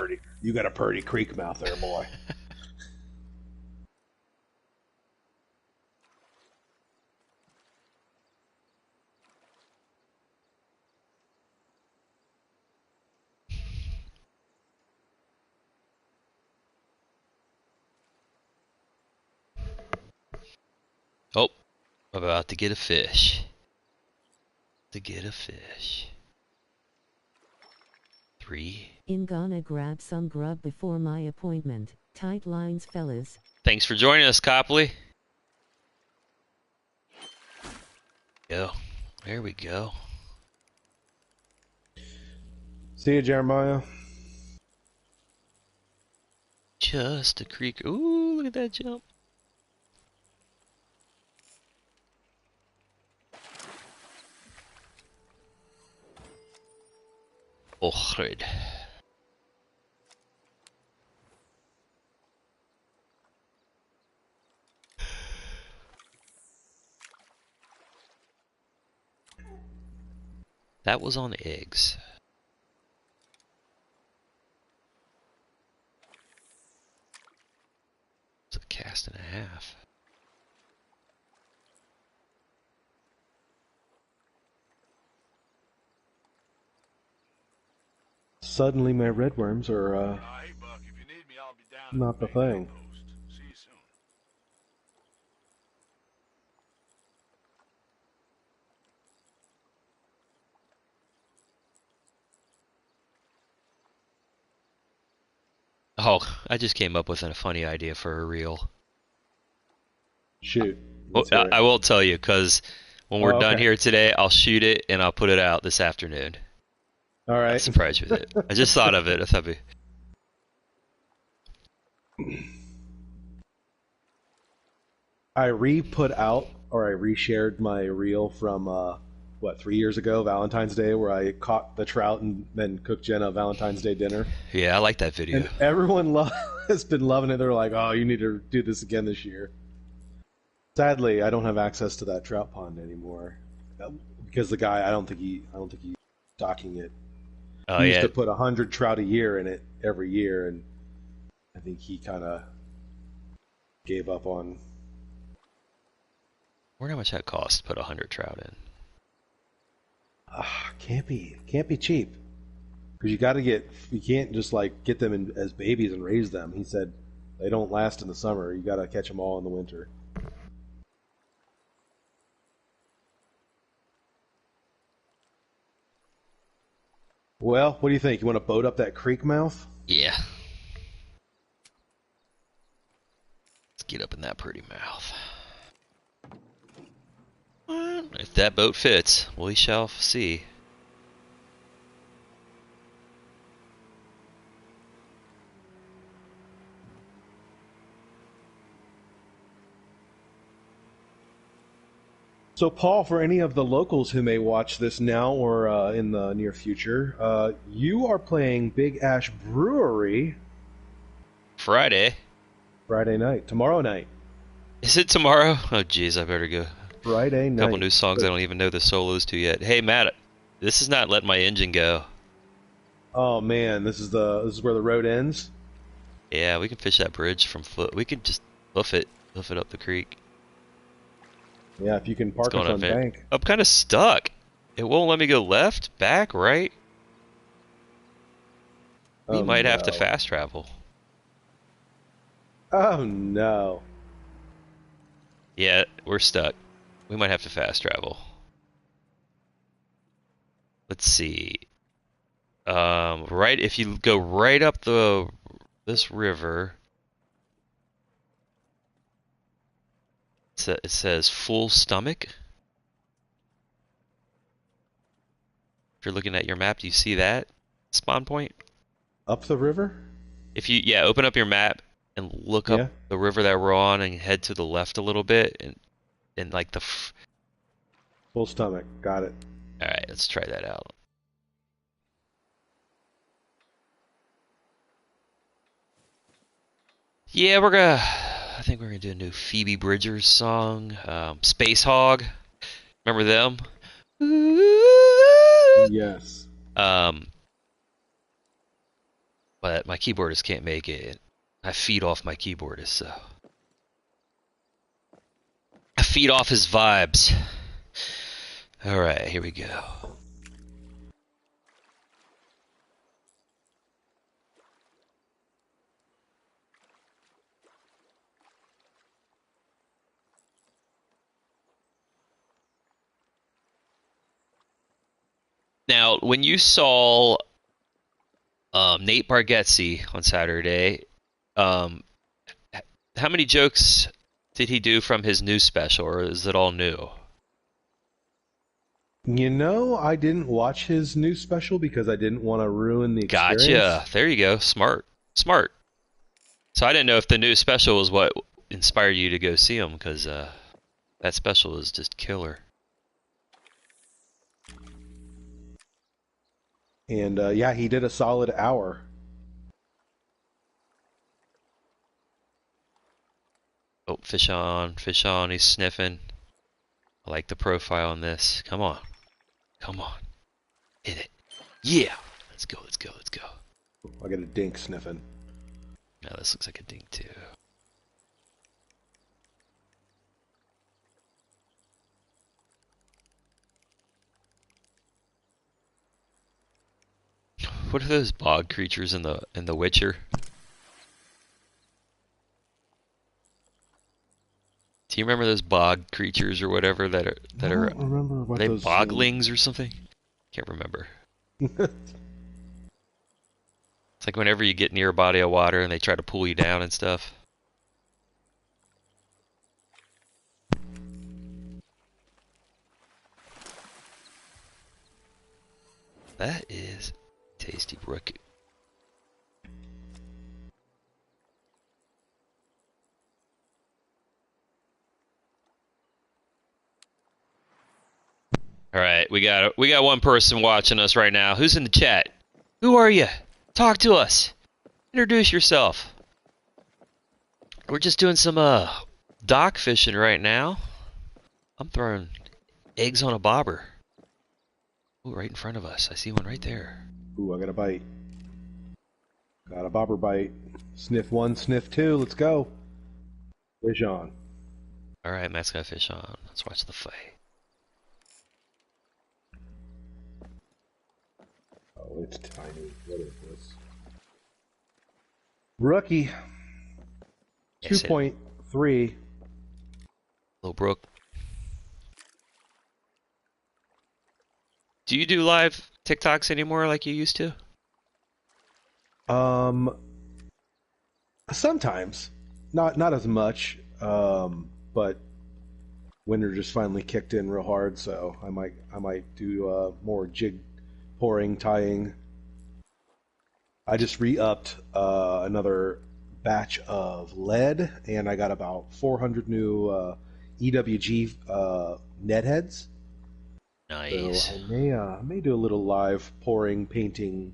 You got a purty creek mouth there, boy. Oh, I'm about to get a fish. 3. Gonna grab some grub before my appointment. Tight lines, fellas. Thanks for joining us, Copley. Go. There we go. See you, Jeremiah. Just a creek. Ooh, look at that jump. Oh, right. That was on eggs. It's a cast and a half. Suddenly my redworms are not the thing. Oh, I just came up with a funny idea for a reel. Shoot. Well, I won't tell you, because when we're done here today, I'll shoot it and I'll put it out this afternoon. All right. I'll surprise you with it. I just thought of it. I thought I re-put out, or I reshared my reel from 3 years ago, Valentine's Day, where I caught the trout and then cooked Jenna a Valentine's Day dinner. Yeah, I like that video. And everyone has been loving it. They're like, "Oh, you need to do this again this year." Sadly, I don't have access to that trout pond anymore because the guy, I don't think he's stocking it. Oh, he used to put 100 trout a year in it every year, and I think he kind of gave up on. I wonder how much that costs to put 100 trout in. Can't be cheap, because you can't just like get them as babies and raise them. He said they don't last in the summer. You got to catch them all in the winter. Well, what do you think? You want to boat up that creek mouth? Yeah. Let's get up in that pretty mouth. If that boat fits, we shall see. So, Paul, for any of the locals who may watch this now or in the near future, you are playing Big Ash Brewery Friday night, tomorrow night. Is it tomorrow? Oh, jeez, I better go. Friday night. A couple new songs I don't even know the solos to yet. Hey, Matt, this is not letting my engine go. Oh man, this is where the road ends. Yeah, we can fish that bridge from foot. We could just hoof it up the creek. Yeah, if you can park us on bank. I'm kind of stuck. It won't let me go left, back, right. We might have to fast travel. Oh no. Yeah, we're stuck. We might have to fast travel. Let's see. Right, if you go right up this river, it says full stomach. If you're looking at your map, do you see that spawn point? Up the river? If you, yeah, open up your map and look up the river that we're on and head to the left a little bit and like the full stomach. Got it. All right, let's try that out. Yeah, I think we're gonna do a new Phoebe Bridgers song, Space Hog. Remember them? Yes. But my keyboardist can't make it. I feed off my keyboardist, so I feed off his vibes. All right, here we go. Now, when you saw Nate Bargatze on Saturday, how many jokes did he do from his new special, or is it all new? You know, I didn't watch his new special because I didn't want to ruin the experience. Gotcha. There you go. Smart. Smart. So I didn't know if the new special was what inspired you to go see him, because that special is just killer. And yeah, he did a solid hour. Oh, fish on, he's sniffing. I like the profile on this. Come on. Come on. Hit it. Yeah. Let's go, let's go, let's go. I got a dink sniffing. No, this looks like a dink too. What are those bog creatures in the Witcher? Do you remember those bog creatures or whatever that are I don't remember what they those boglings or something? Can't remember. It's like whenever you get near a body of water and they try to pull you down and stuff. That is tasty brook. All right, we got one person watching us right now. Who's in the chat? Who are you? Talk to us. Introduce yourself. We're just doing some dock fishing right now. I'm throwing eggs on a bobber. Ooh, right in front of us. I see one right there. Ooh, I got a bite. Got a bobber bite. Sniff one, sniff two. Let's go. Fish on. All right, Matt's got fish on. Let's watch the fight. Oh, it's tiny. What is this? Rookie. 2.3. Little brook. Do you do live TikToks anymore like you used to? Sometimes. Not as much. But winter just finally kicked in real hard, so I might do more jig pouring, tying. I just re-upped another batch of lead, and I got about 400 new EWG net heads. Nice. So I may do a little live pouring, painting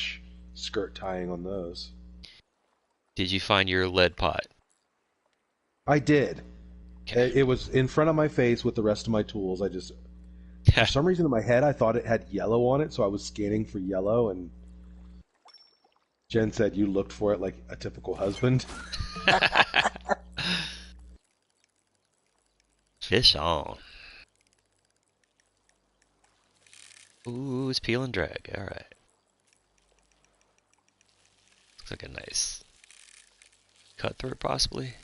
/ skirt tying on those. Did you find your lead pot? I did. Okay. It was in front of my face with the rest of my tools. I just, for some reason in my head, I thought it had yellow on it, so I was scanning for yellow, and Jen said you looked for it like a typical husband. Fish on. Ooh, it's peel and drag. All right. Looks like a nice cutthroat, possibly.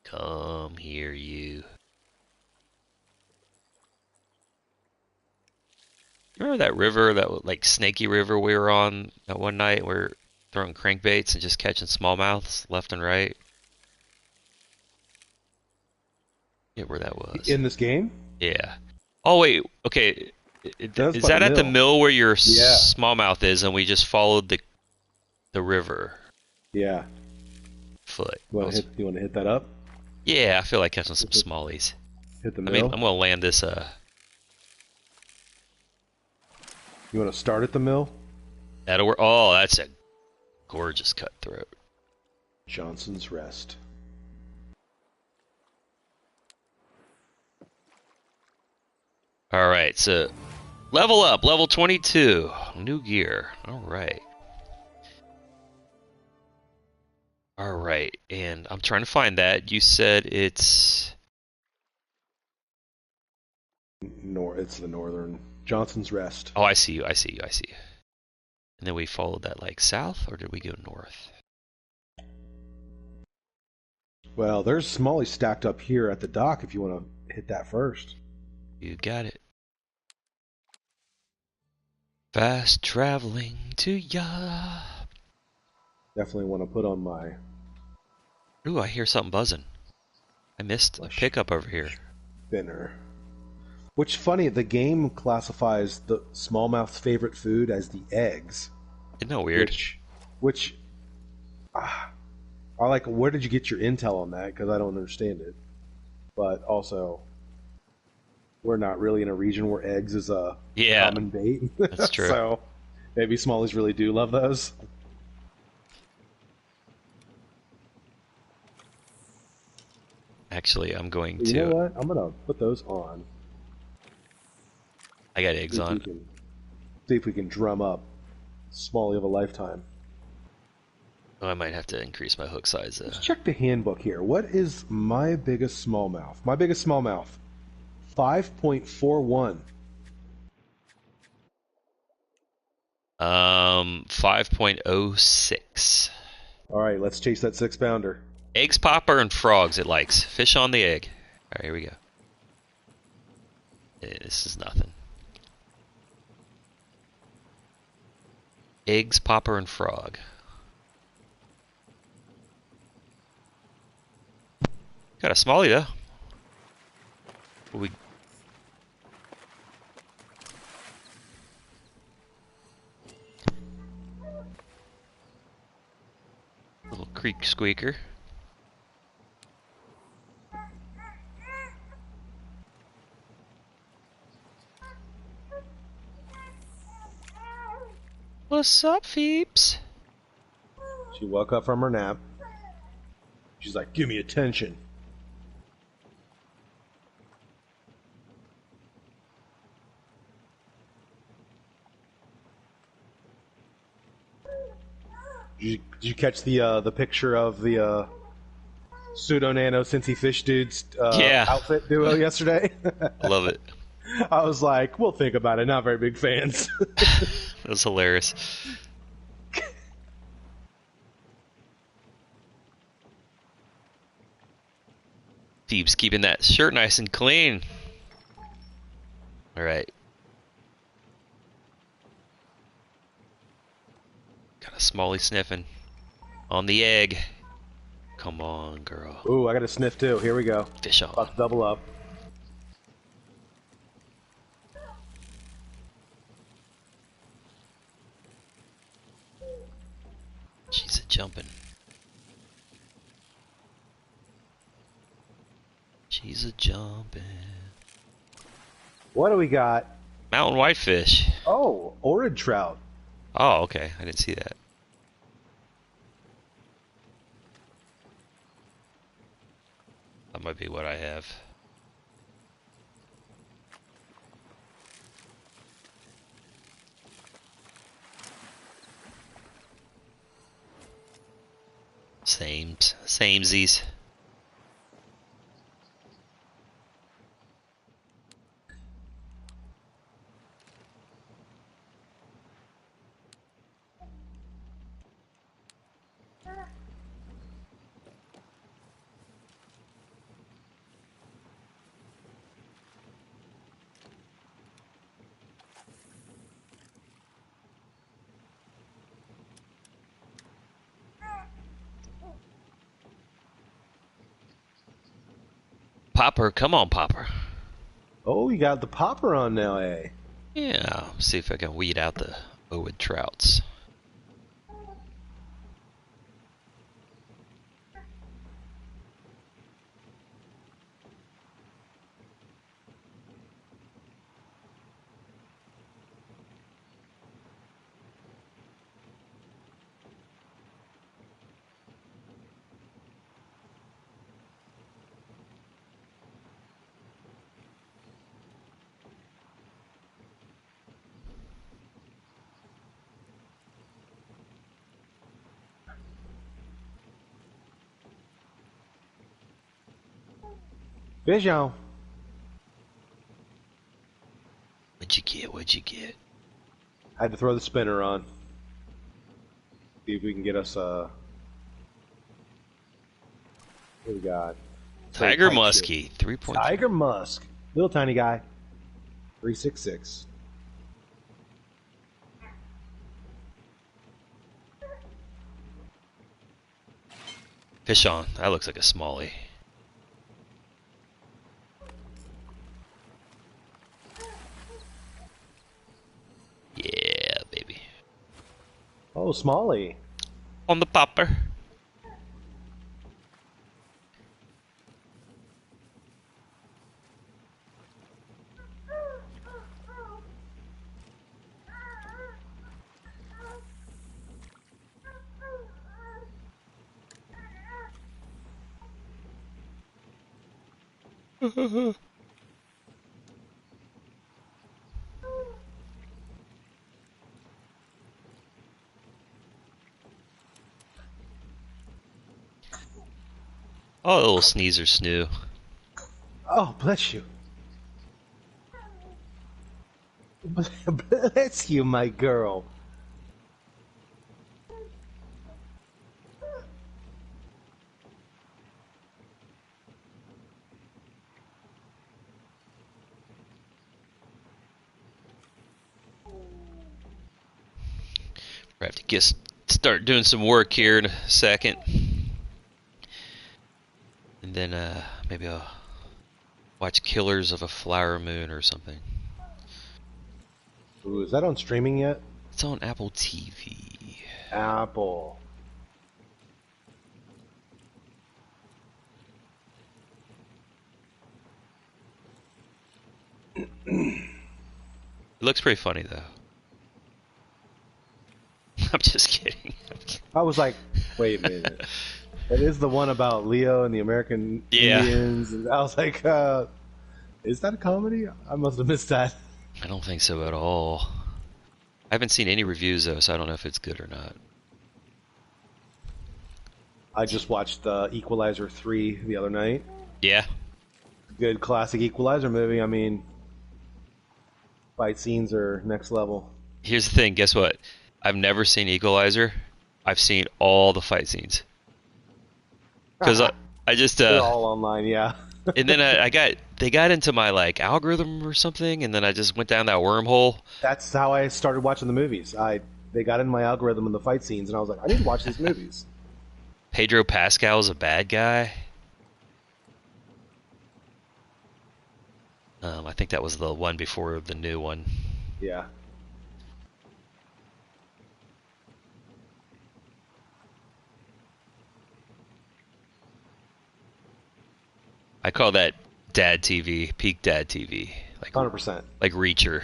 Come here, you. Remember that river, that like snaky river we were on that one night? We were throwing crankbaits and just catching smallmouths left and right. Yeah, where that was. In this game? Yeah. Oh wait, okay. Is that at the mill where your smallmouth is, and we just followed the river? Yeah. Foot. You want to hit that up? Yeah, I feel like catching some smallies. Hit the mill. I mean, I'm gonna land this. You want to start at the mill? That'll work. Oh, that's a gorgeous cutthroat. Johnson's Rest. All right, so level up, level 22, new gear. All right. All right, and I'm trying to find that. You said it's It's the northern Johnson's Rest. Oh, I see you. I see you. I see you. And then we followed that like south, or did we go north? Well, there's smallies stacked up here at the dock if you want to hit that first. You got it. Fast traveling to ya. Definitely want to put on my... Ooh, I hear something buzzing. I missed a pickup over here. Spinner. Which, funny, the game classifies the smallmouth's favorite food as the eggs. Isn't that weird? I like, where did you get your intel on that? Because I don't understand it. But also, we're not really in a region where eggs is a common bait. That's true. So maybe smallies really do love those. Actually, I'm going to... You know what? I'm going to put those on. I got eggs on. See if we can drum up smallie of a lifetime. Oh, I might have to increase my hook size. Let's check the handbook here. What is my biggest smallmouth? My biggest smallmouth, 5.41. 5.06. All right, let's chase that 6-pounder. Eggs, popper, and frogs it likes. Fish on the egg. All right, here we go. This is nothing. Eggs, popper, and frog. Got a smallie though. Little creek squeaker. What's up, Phoebes? She woke up from her nap. She's like, give me attention. Did you catch the picture of the pseudo nano Cincy Fish dude's outfit duo yesterday? I love it. I was like, we'll think about it. Not very big fans. That was hilarious. Phoebes keeping that shirt nice and clean. All right. Got a smallie sniffing on the egg. Come on, girl. Ooh, I got a sniff too. Here we go. Fish on. About to double up. She's a jumping. She's a jumping. What do we got? Mountain whitefish. Oh, orid trout. Oh, okay. I didn't see that. That might be what I have. Samesies. Popper, come on, Popper. Oh, you got the popper on now, eh? Yeah, see if I can weed out the Owed trouts. Fishin. What'd you get? What'd you get? I had to throw the spinner on. See if we can get us what do we got? Tiger muskie, 3.3. Tiger musk. Little tiny guy. 366. Fish on. That looks like a smallie. Yeah, baby. Oh, smallie. On the popper. Oh, little sneezer snoo. Oh, bless you. Bless you, my girl. We have to start doing some work here in a second. And then maybe I'll watch Killers of a Flower Moon or something. Ooh, is that on streaming yet? It's on Apple TV. Apple. It looks pretty funny though. I'm just kidding. I was like, wait a minute. It is the one about Leo and the American Indians. And I was like, is that a comedy? I must have missed that. I don't think so at all. I haven't seen any reviews though, so I don't know if it's good or not. I just watched Equalizer 3 the other night. Yeah. Good classic Equalizer movie. I mean, fight scenes are next level. Here's the thing, guess what? I've never seen Equalizer. I've seen all the fight scenes. Because I just they're all online, yeah. And then they got into my like algorithm or something, and then I just went down that wormhole. That's how I started watching the movies. They got in my algorithm in the fight scenes, and I was like, I need to watch these movies. Pedro Pascal's a bad guy. I think that was the one before the new one. Yeah. I call that dad TV, peak dad TV. Like 100%. Like Reacher.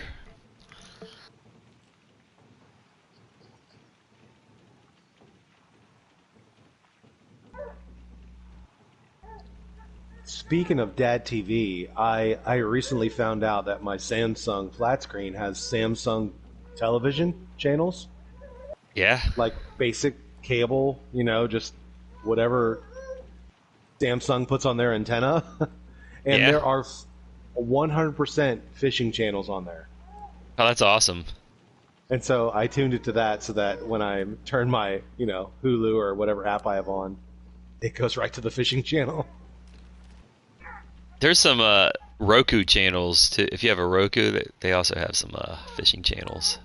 Speaking of dad TV, I recently found out that my Samsung flat screen has Samsung television channels. Yeah. Like basic cable, just whatever Samsung puts on their antenna, and Yeah. there are 100% fishing channels on there. Oh, that's awesome. And so I tuned it to that so that when I turn my, Hulu or whatever app I have on, it goes right to the fishing channel. There's some Roku channels too. If you have a Roku, they also have some fishing channels.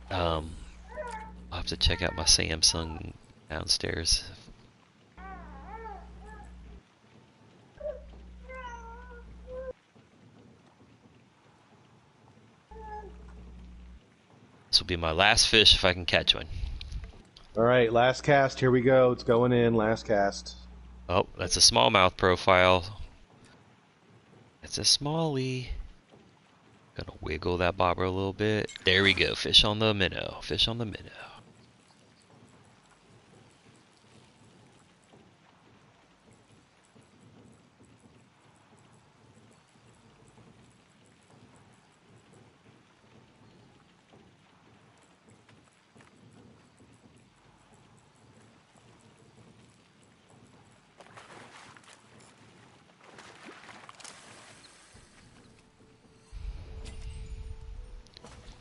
I'll have to check out my Samsung downstairs. This will be my last fish if I can catch one. All right, last cast. Here we go. It's going in. Last cast. Oh, that's a smallmouth profile. It's a smallie. Gonna wiggle that bobber a little bit. There we go. Fish on the minnow. Fish on the minnow.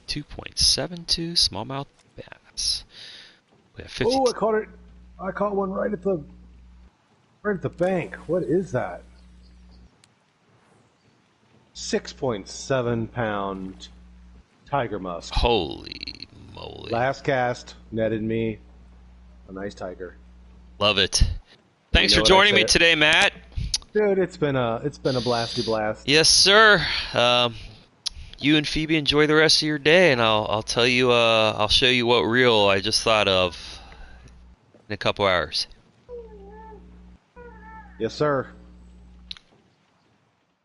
.72 smallmouth bass. We have 50. Oh, I caught it. I caught one right at the bank. What is that? 6.7 pound tiger musk. Holy moly! Last cast netted me a nice tiger. Love it. Thanks for joining me today, Matt. Dude, it's been a blasty blast. Yes, sir. You and Phoebe enjoy the rest of your day, and I'll tell you. I'll show you what reel I just thought of in a couple hours. Yes, sir.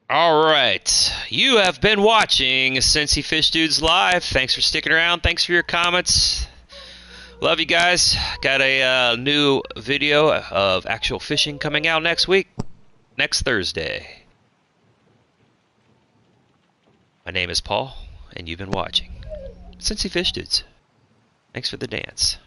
All right. You have been watching Cincy Fish Dudes Live. Thanks for sticking around. Thanks for your comments. Love you guys. Got a new video of actual fishing coming out next week, next Thursday. My name is Paul, and you've been watching Cincy Fish Dudes. Thanks for the dance.